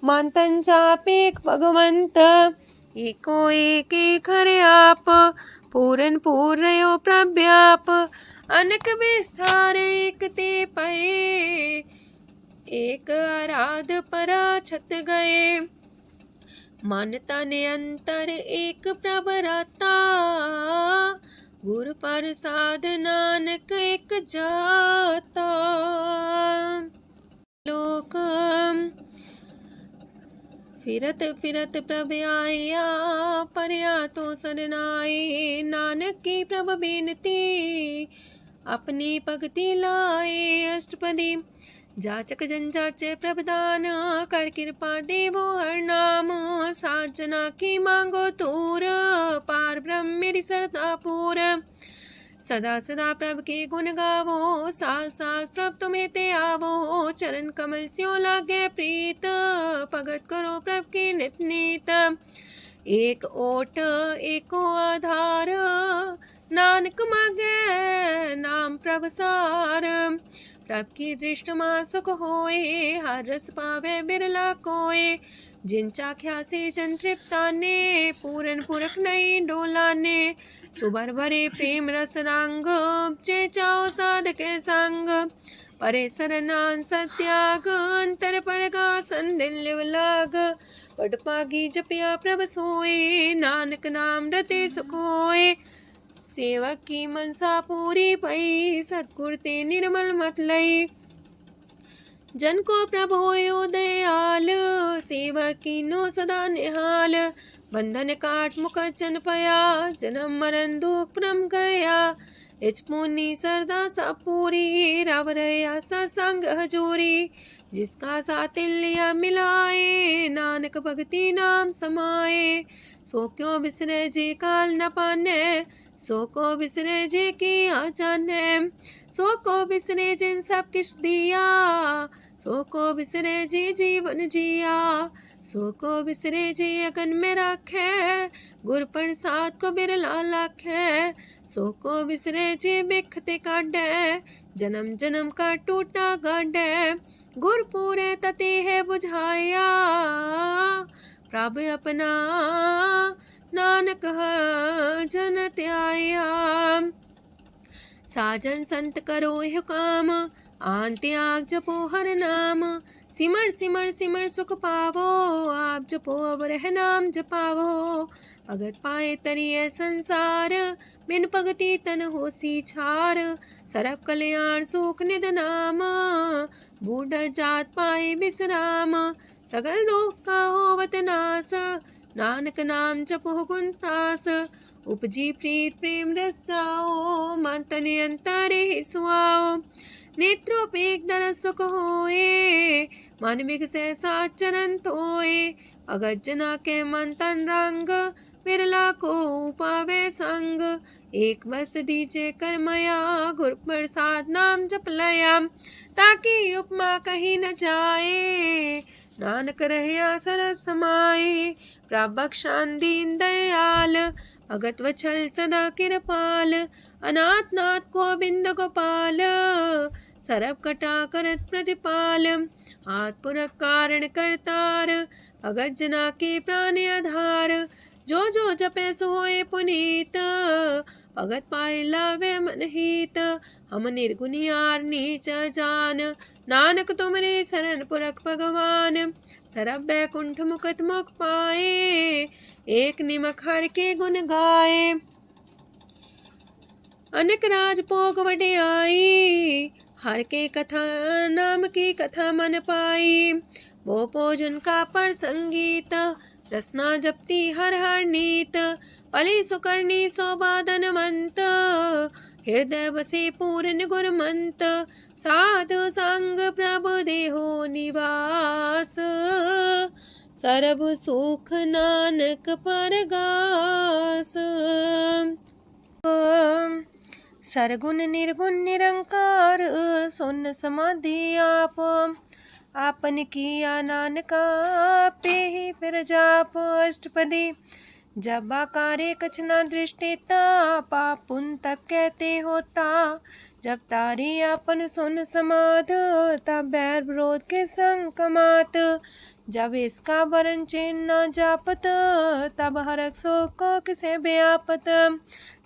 मानतन जापे भगवंत। एको एक एक हरे आप, पूरन पूर्णयो प्रव्याप। अनक विस्तार एक ते पए, एक आराध परा छत गए। मन तन अंतर एक प्रभ राता, गुर प्रसाद नानक एक जाता। लोक फिरत फिरत प्रभ आया, परया तो सरनाए। नानक की प्रभ बेनती, अपनी भगति लाए। अष्टपदी जाचक जन जाचे प्रभदान, कर कृपा देवो हर नाम। साजना की मांगो तूर, पार ब्रह्म मेरी सरदा पूर। सदा सदा प्रभ के गुण गावो, सास सास प्रभ तुम्हें ते आवो। चरण कमल स्यो लागे प्रीत, भगत करो प्रभ के नित नीत। एक ओट एको आधार, नानक मांगे नाम प्रभ सार। प्रभ की दृष्ट मां सुख होए, हर रस पावे बिरला कोय। जिन चाख्या से जन तृप्ताने, पूरन पुरख नहीं डोलाने। सुबर भरे प्रेम रस रंग, जे चाओ साध के संग। परे सरनान सत्याग, अंतर परगा संदिल लाग। पट पागी जपिया प्रभ सोए, नानक नाम रते सुख होए। सेवक की मनसा पूरी पई, सतगुर ते निर्मल मत लई। जन को प्रभ होयो दयाल, सेवक की नो सदा निहाल। बंधन काट मुख चन पया, जन्म मरण दुख परम गया। इच पुनी सरदा सा पूरी, रव रया सत्संग हजूरी। जिसका सातिल्या मिलाए, नानक भगति नाम समाए। सो क्यों बिसरे जी काल न पाने, सो को बिसरे जी की आ जाने। सो को बिसरे जिन सब किश दिया, सो को बिसरे जी जीवन जिया। सो को बिसरे जी अगन में राखे, गुर प्रसाद को बिरला लाखे। सो को बिसरे जी बिखते काढ़े, जन्म जन्म का टूटा गाढ़े। गुर पूरे तति है बुझाया, प्रभु अपना नानक जन त्याया। साजन संत करो यह काम, आन त्याग जपो हर नाम। सिमर सिमर सिमर सुख पावो, आप जपो अब रह नाम जपावो। भगत पाए तरिए संसार, बिन भगति तन होसी छार। सरब कल्याण सुख निध नाम, बूढ़ जात पाए विश्राम। सगल दुख का होवत नाश, नानक नाम जपो गुणतास। उपजी प्रीत प्रेम रस जाओ, मन तन अंतर ही सुआओ। नेत्रोपेक दर सुख होए, मन बिगसे सात चरण धोए। भगत जना के मन तन रंग, बिरला को पावे संग। एक बस दीजे कर मया, गुर प्रसाद नाम जप लया। ताकि उपमा कहीं न जाए, नानक रहया सरब समाए। प्रभु बख्शान दीन दयाल, भगत वत्सल सदा कृपाल। अनाथ नाथ गोविंद गोपाल, सरब कटा करत प्रतिपाल। हाथ पुरख कारण करतार, भगत जना के प्राण आधार। जो जो जपे सो होए पुनीत, भगत पाए लावे मन हित। हम निर्गुनियार नीच जान, नानक तुमरे शरण पुरख भगवान। सरब बैकुंठ मुकत मुख पाए, एक निमक हर के गुण गाए। अनेक राज भोग वड्याई, हर के कथा नाम की कथा मन पाई। वो भोजन का पर संगीत, रसना जपती हर हर नीत। पली सुकर्णी सौबादनवंत, हृदय बसे पूर्ण गुरमंत। साधु संग प्रभु देहो निवास, सरब सुख नानक परगास। सरगुण निर्गुण निरंकार, सुन समाधि आप। आपन किया नानका, पे ही फिर जाप अष्टपदी। जब आकारे कछ न दृष्टिता, पाप पुन तब कहते होता। जब तारी आपन सुन समाध, तब बैर विरोध के संग कमात। जब इसका वरण चिन्ह न जापत, तब हरक शोक को किसे व्यापत।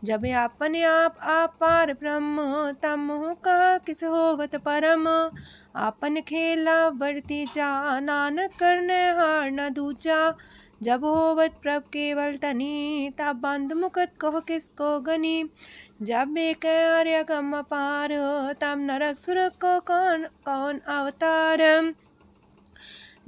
जब आपन आप पार ब्रह्म, तब मोह कहा किस होवत परम। आपन खेला वर्ती जा, नानक करने हार न दूजा। जब होवत प्रभ केवल तनी, तब बंद मुकट कहो किसको गनी। जब एक आर्य गम पार, तब नरक सुरक को कौन कौन अवतार।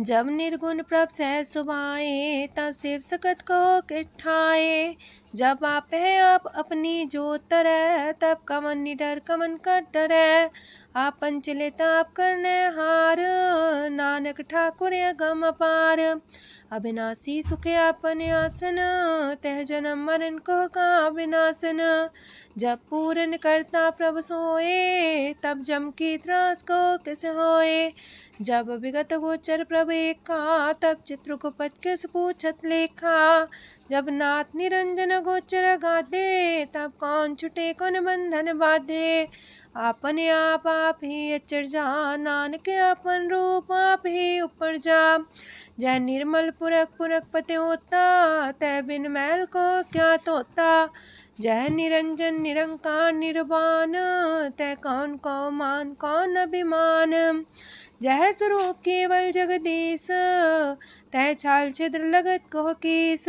जब निर्गुण प्रभ सहज सुभाए, तब शिव सकत को किठाए। जब आप है आप अपनी जो तरह, तब कमन निडर कमन का डरे। आपन चले ताप करने हार, नानक ठाकुर गम अपार। अविनाशी सुख आपन आसन, तह जन्म मरण को का विनाशन। जब पूरन करता प्रभु सोए, तब जम की त्रास को किस होए। जब विगत गोचर प्रभु एका, तब चित्रगुप्त किस पूछत लेखा। जब नाथ निरंजन गोचर गाधे, तब कौन छुटे कौन बंधन बाधे। आपने आप ही अचर जा, नानक आपन रूप आप ही ऊपर जा। जय निर्मल पुरख पुरख पते होता, तय बिन मैल को क्या तोता। जय निरंजन निरंकार निर्वाण, तय कौन को मान कौन अभिमान। जय स्वरूप केवल जगदीश, तय छाल छिद्र लगत को कीस।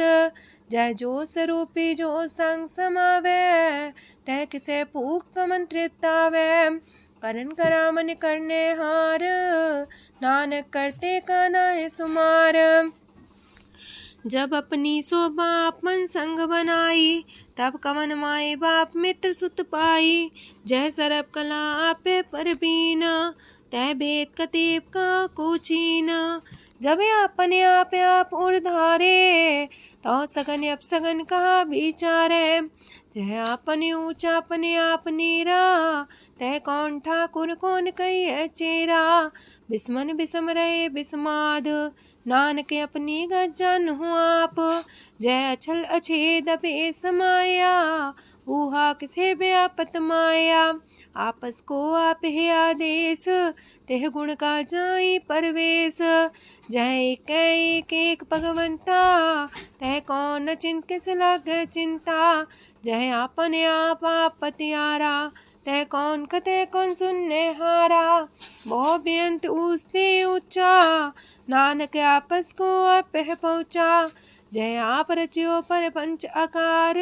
जय जो स्वरूपी जो संग समावे, तय किसे पूक कमन तृप्तावे। करन करामन करने हार, नानक करते का नाहि सुमार। जब अपनी शोभा अपन संग बनाई, तब कवन माए बाप मित्र सुत पाई। जय सरब कला आपे परबीन, तय भेद कतीब का कोचीन। जब अपने आप उर्धारे, तो सगन अपसगन कहा विचारे। तय अपने ऊंचा अपने आप नीरा, तय कौन ठाकुर कौन कही चेरा। बिस्मन बिसम रहे बिस्माद, नानक अपनी गजन हो आप। जय अछल अछेद पे समाया, ऊहा किसे व्यापत माया। आपस को आप है आदेश, तेह गुण का जाई परवेश। जय एक एक भगवंता, तह कौन चिंत किस लग चिंता। जय आपने आप पतियारा, तय कौन कते कौन सुनने हारा। बहु बेअंत ऊसते ऊंचा, नानक आपस को आप पहुँचा। जय आप रचियो पर पंच आकार,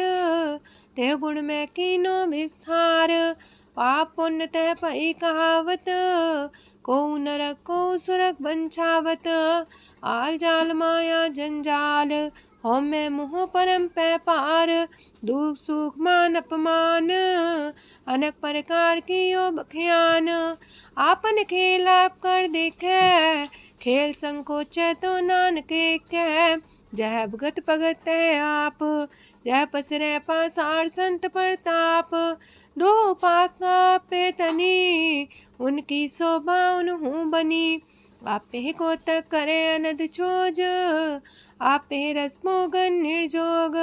ते गुण में कीनो विस्तार। पाप पुण्य तह पई कहावत, को नरक को सुरग बंछावत। आल जाल माया जंजाल, हो मैं मुँह परम पै पार। दुख सुख मान अपमान, अनेक प्रकार की यो बखियान। आपन खेल आप कर देखे, खेल संकोच तो नानक कह। जय भगत भगत है आप, जय पसरे पासार संत प्रताप। दो पाका पे तनी, उनकी शोभा उन्हू बनी। आपे को तक करे अनद छोज, आपे रस मोगन निर्जोग।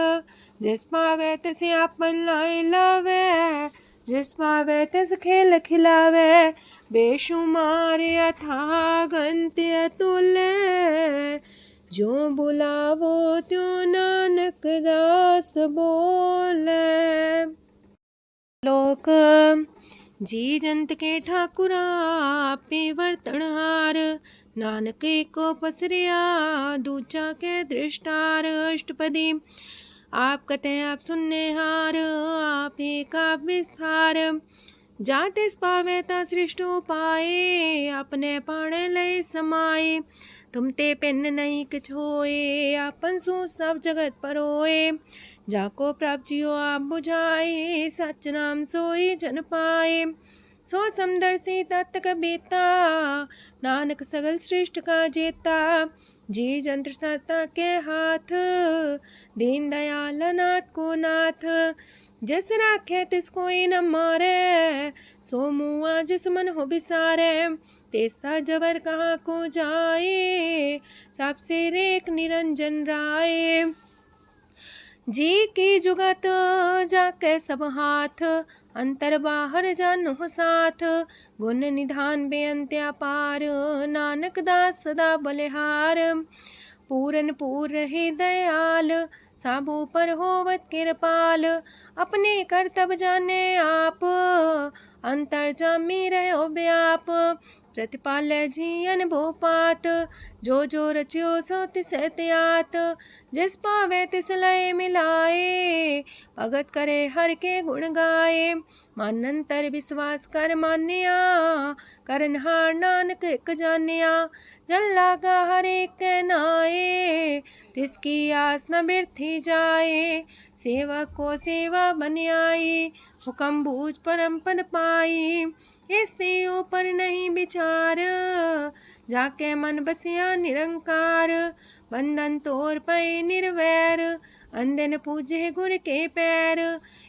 जिस पावे तस आपन लाई लावे, जिस पावे तस खेल खिलावे। बेशुमार अथाह गंत अतुल्य, जो बुलावो त्यों नानक दास बोले। लोक जी जंत के ठाकुरा आपे वर्तनहार। नानक को पसरिया दूचा के दृष्टार। अष्टपदी आप कते आप सुनने हार, आप का विस्तार। जातिस पावे ता सृष्टो पाए, अपने पाणे लय समाए। तुम ते पिन नहीं किछ होए, आपन सु सब जगत परोए। जाको प्राप्त जियो आप बुझाए, सच नाम सोई जन पाए। सो समदर्शी तत्क बेता, नानक सगल सृष्ट का जेता। जी जंत्र सत्ता के हाथ, दीन दयाल नाथ को नाथ। जिस राखे तिस कोई न मारे, सो मुआ जिस मन हो बिसारे। तेसा जबर कहाँ को जाए, सबसे रेख निरंजन राय। जी की जुगत जाके सब हाथ, अंतर बाहर जानो साथ। गुण निधान बेअंत्या पार, नानक दास सदा बलिहार। पूरन पूर रहे दयाल, साबू पर होवत कृपाल। अपने कर्तव्य जाने आप, अंतर जामी रहो व्याप। प्रतिपाल्य जी अनुभव पात, जो जो रचियो सो तिस त्यात। जिस पावे तिस लय मिलाए, भगत करे हर के गुण गाए। मानंतर विश्वास कर मान्या, करनहार नानक एक जानिया। जल लागा हर एक नाए, तिसकी आस न बिरथी जाए। सेवक को सेवा बन आई, हुक्म बूझ परम पद पाई। इससे ऊपर नहीं विचार, जाके मन बसिया निरंकार। बंधन तोड़ पे निर्वैर, अंधन पूजे गुर के पैर।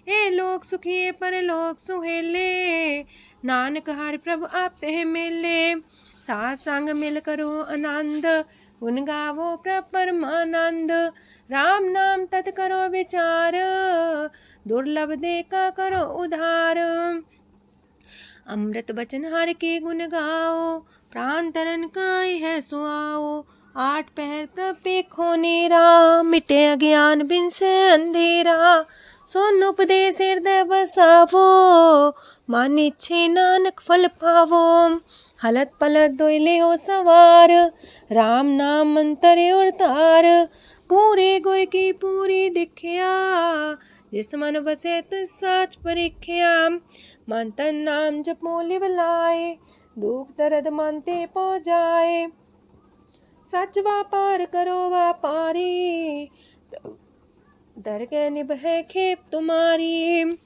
ए लोग सुखिए पर लोग सुहेले, नानक हर प्रभु आपे मिले। साथ संग मिल करो आनंद, गुण गावो प्रभु परमानंद। राम नाम तत् करो विचार, दुर्लभ देखा करो उधार। अमृत बचन हर के गुण गाओ, प्राण तरन काई है सुआओ। आठ पहर प्रभ पेखो नेरा, मिटे अज्ञान बिन से अंधेरा। सोन उपदेश हृदय बसावो, मान इच्छे नानक फल पावो। हलत पलत दोइले हो सवार, राम नाम मंतरे उड़तार। पूरे गुर की पूरी दिखिया, जिस मन बसे तिस साच परिख्या। मन तन नाम जपो लिव लाए, दुख दर्द मानते पो जाए। सच व्यापार करो व्यापारी, दरगह निभे खेप तुम्हारी।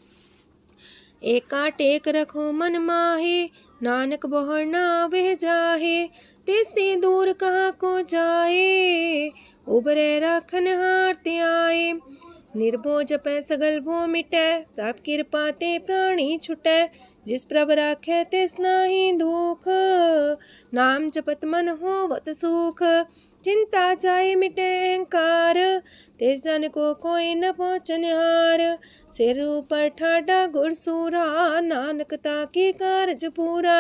एका टेक रखो मन माहे, नानक बहुर ना वह जाहे। तिसते दूर कहाँ को जाए, उबरे राखन हार ते आए। निर्भो जपै सगल भो मिटै, प्रभ कृपा ते प्राणी छुटै। जिस प्रभ राखै तिस नाहि दुख, नाम जपत मन होवत सुख। चिंता जाए मिटे अहंकार, तिस जन को कोई न पहुँचनिहार। सिर ऊपर ठाडा गुरसूरा, नानक ताके कारज पूरा।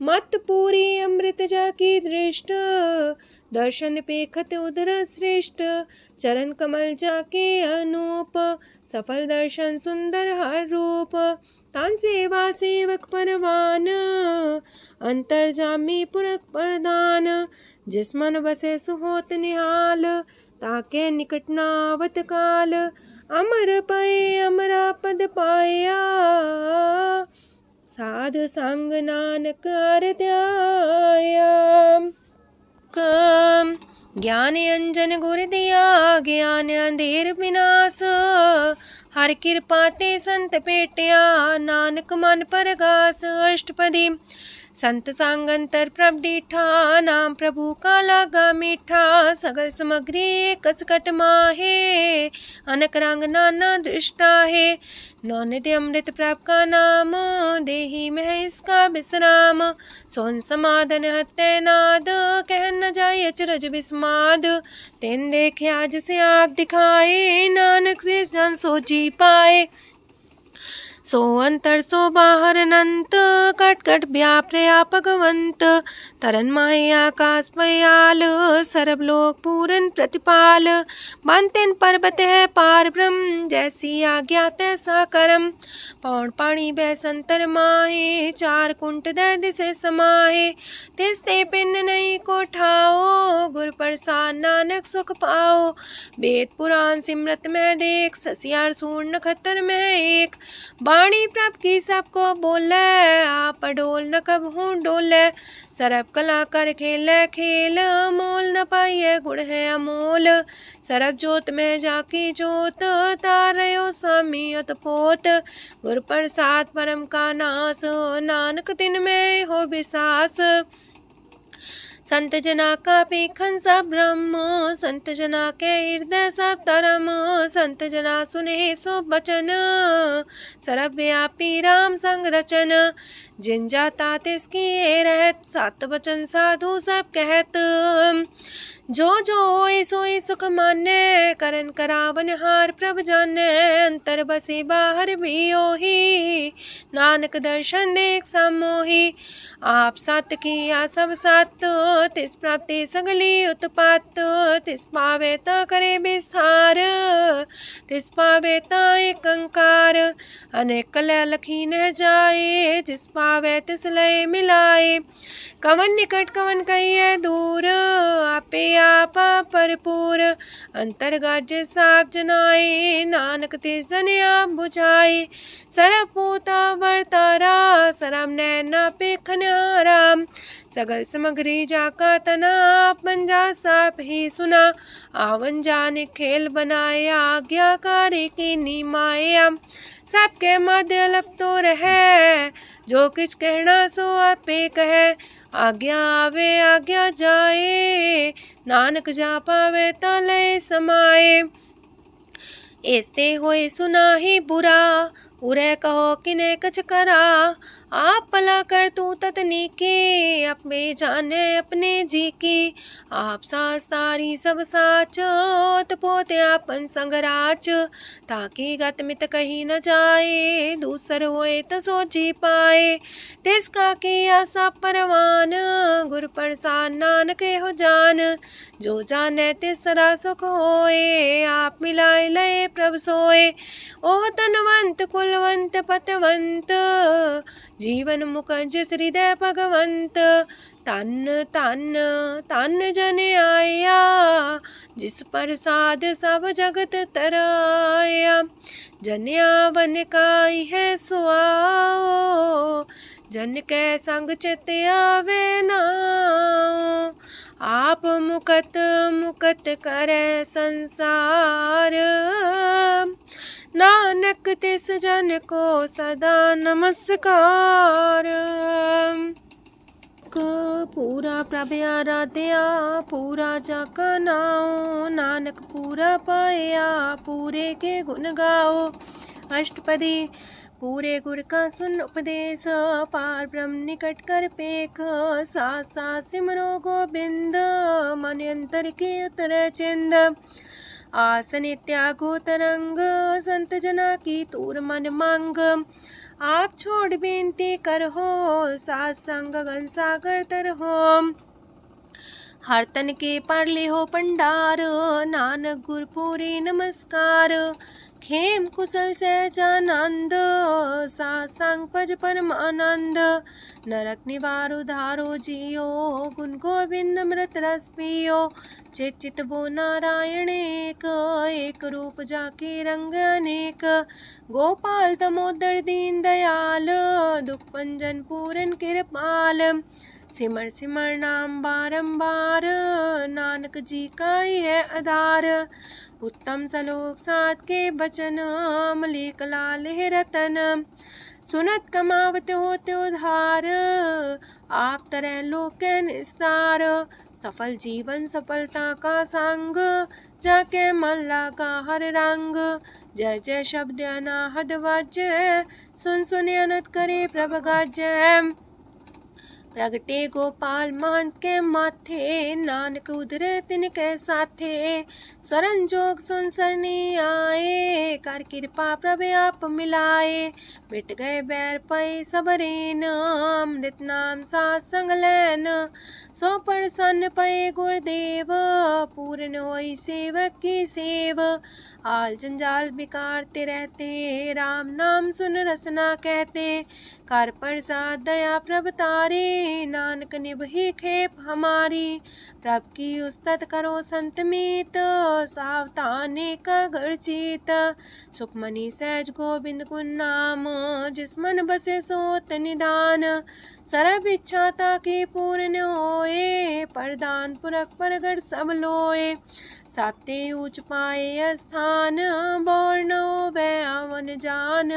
मत पूरी अमृत जाकी दृष्ट, दर्शन पेखत उदर श्रेष्ठ। चरण कमल जाके अनूप, सफल दर्शन सुंदर हर रूप। तान सेवा सेवक परवान, अंतर जामी पुरख प्रदान। जिस मन बसे सुहोत निहाल, ताके निकट नावत काल। अमर पाए अमरा पद पाया, साधु संग नानक हर ध्याया। ज्ञान अंजन गुर दिया, ज्ञान अंधेर विनाश। हर कृपा ते संत पेटिया, नानक मन परगास। अष्टपदी संत सांगंतर प्रभ डीठा, नाम प्रभु का लागा मीठा। सगल सामग्री कसकट माहे, अनक रंग नाना दृष्टा है। नौनिधि अमृत प्रभ का नाम, देही में इसका विश्राम। सोन समाधन हत्ते नाद, कह न जाय अचरज विस्माद। तेन देखे आज से आप दिखाए, नानक से जन सो जी पाए। सो अंतर सो बाहर अनंत, कट कट व्याप रया भगवंत। तरन माहे आकाश पयाल, सरब लोक पूरन प्रतिपाल। बनतेन पर्वत है पार ब्रह्म, जैसी आज्ञा तैसा करम। पौन पाणी बह संतर माहे, चार कुंट दह दिसे समाहे। तिसते पिन नहीं को ठाओ, गुर प्रसाद नानक सुख पाओ। वेद पुराण सिमरत में देख, ससियार सूर्ण नखतर में एक। वाणी प्रभ की सबको बोले, आप डोल न कबहू डोले। सरब कला कर खेले खेल, मोल न पाइये गुण है अमोल। सरब जोत में जाकी जोत, तारयो स्वामी अतपोत। गुर प्रसाद परम का नास, नानक तिन में हो विसास। संत जना का पेखन सब ब्रह्म, संत जना के हृदय सब धर्म। संत जना सुने सो बचन, सरब व्यापी राम संग रचन। जिन जाता तिसकी रहत, सात वचन साधु सब कहत। जो जो होए सोए सुख माने, करन करावन हार प्रभ जाने। अंतर बसे बाहर भी ओही, नानक दर्शन देख समोही। आप सत किया सब सत, तिस प्राप्ति सगली उत्पात। तिस पावे ता करे विस्तार, तिस पावे ता एक अंकार। अनेक कलय लखी न जाए, जिस पावे तिस लय मिलाए। कवन निकट कवन कहिए दूर, आपे आपा भरपूर। अंतर्गत साप जनाए, नानक तिस जन आप बुझाए। सरब पूता वर्तारा, सरम नैना पेखन आराम। सगल सामग्री जाका तना, पंजा साप ही सुना। आवन जाने खेल बनाया, आज्ञाकारी की निमाया। सबके मध्य अलप तो रहे, जो किछ कहना सो आपे कहे। आज्ञा आवे आज्ञा जाए, नानक जा पावे ता लय समाए। ऐसते होए सुना ही बुरा, उरे कहो किने कछ करा। आप भला कर तू ततनी के, अपने जाने अपने जी की। आप सास तारी सब साच, पोते आपन संग राच। ताकि गत मित कही न जाए, दूसर होए त सोची पाए। तिसका किया सब परवान, गुर प्रसाद नानक हो जान। जो जाने तिसरा सुख होए, आप मिलाए लय प्रभ सोए। ओह तनवंत कुलवंत पतवंत, जीवन मुकज हृदय भगवंत। तन तन तन जन आया, जिस प्रसाद सब जगत तराया। जन्या बन काई है सुआओ, जन कै संग चित आवे नाउ, आप मुकत मुकत करे संसार। नानक तिस जन को सदा नमस्कार। पूरा प्रभ आराध्या पूरा जाका नाओ, नानक पूरा पाया पूरे के गुण गाओ। अष्टपदी पूरे गुर का सुन उपदेश, पार ब्रह्म निकट कर पेख। साथ साथ सिमरो गोबिंद, मन अंतर की उतर चिंद। आसन त्यागो तरंग, संत जना की तूर मन मांग। आप छोड़ बेनती कर हो, सात संग गगन सागर तर हो। हर तन के पर ले हो पंडार, नानक गुर पूरे नमस्कार। खेम कुशल सहजानंद, सात संग पज परमानंद। नरक निवार उधारो जियो, गुण गोविंद मृत रस पियो। चित चित वो नारायण एक, एक रूप जाके रंग अनेक। गोपाल तमोदर दीन दयाल, दुख पंजन पूरन कृपाल। सिमर सिमर नाम बारंबार, नानक जी का ही है आधार। उत्तम सलोक साध के बचन, मलिक लाल है रतन। सुनत कमावत होते उधार, आप तरह लोक निस्तार। सफल जीवन सफलता का संग, जाके मन लगा हर रंग। जय जय शब्द अनाहद वाजय, सुन सुन अनत करे प्रभ गाजय। प्रगटे गोपाल महंत के माथे, नानक उधरे तिनके साथे। शरण जोग सुन सरनी आए, कर कृपा प्रभ आप मिलाए। मिट गए बैर पै सबरेन, अमृत नाम साथ संग लैन। सो प्रसन्न पै गुरुदेव, पूर्ण होई सेवक की सेव। आल जंजाल बिकारते रहते, राम नाम सुन रसना कहते। कर प्रसाद दया प्रभ तारे, नानक निभहि खेप हमारी। प्रभ की उस्तत करो संत मीत, सावधाने का घर चीत। सुखमनी सहज गोविंद गुण नाम, जिस मन बसे सोत निधान। सर्व इच्छा ताकी पूर्ण होए, प्रदान पुरख परगट सब लोए। साते ऊंच पाए स्थान, बोर न होवे आवन जान।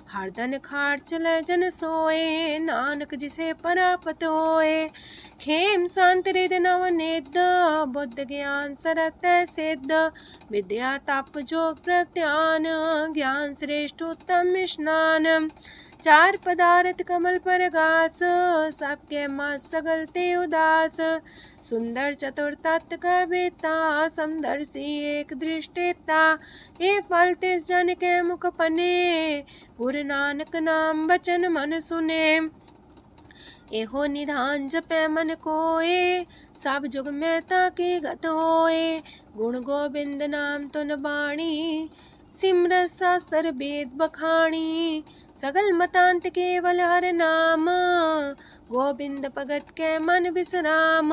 हरदन खाट चले जन सोए, नानक जिसे परापत होए। खेम शांत हृदय नव निध, बुद्ध ज्ञान सरत सिद्ध। विद्या तप जोग प्रत्यान, ज्ञान श्रेष्ठ उत्तम स्नान। चार पदार्थ कमल पर घास, सबके मास सगलते उदास। सुंदर चतुर तत्व का बेता, समदर्शी एक दृष्टिता। ये फल तिस जन के मुख पने, गुरु नानक नाम बचन मन सुने। एहो निधान जपै मन कोए, सब जुग में ताकी गत होए। गुण गोविंद नाम तुन बाणी, सिमरत शास्त्र वेद बखाणी। सगल मतांत केवल हर नाम, गोविंद भगत के मन विश्राम।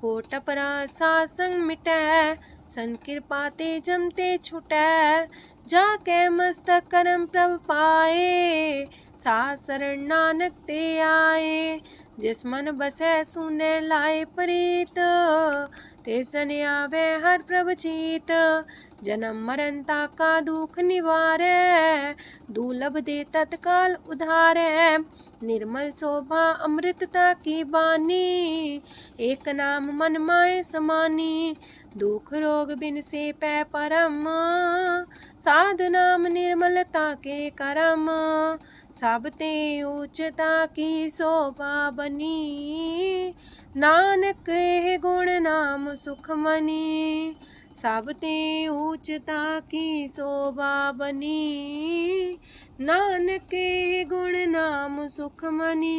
कोट अपराध सात संग मिटै, संत कृपा ते जमते छुटै। जाके मस्तक करम प्रभ पाए, साथ शरण नानक ते आए। जिस मन बसै सुने लाए प्रीत, तिस जन आवे हर प्रभ चीत। जन्म मरनता का दुख निवारै, दुर्लभ दे तत्काल उधारै। निर्मल शोभा अमृतता की बानी, एक नाम मन माए समानी। दुख रोग बिन से पै परम, साधु नाम निर्मलता के करम। सब ते उच्चता की शोभा बनी, नानक है गुण नाम सुखमनी। सब ते उच्चता की शोभा बनी, नानक है गुण नाम सुखमनी।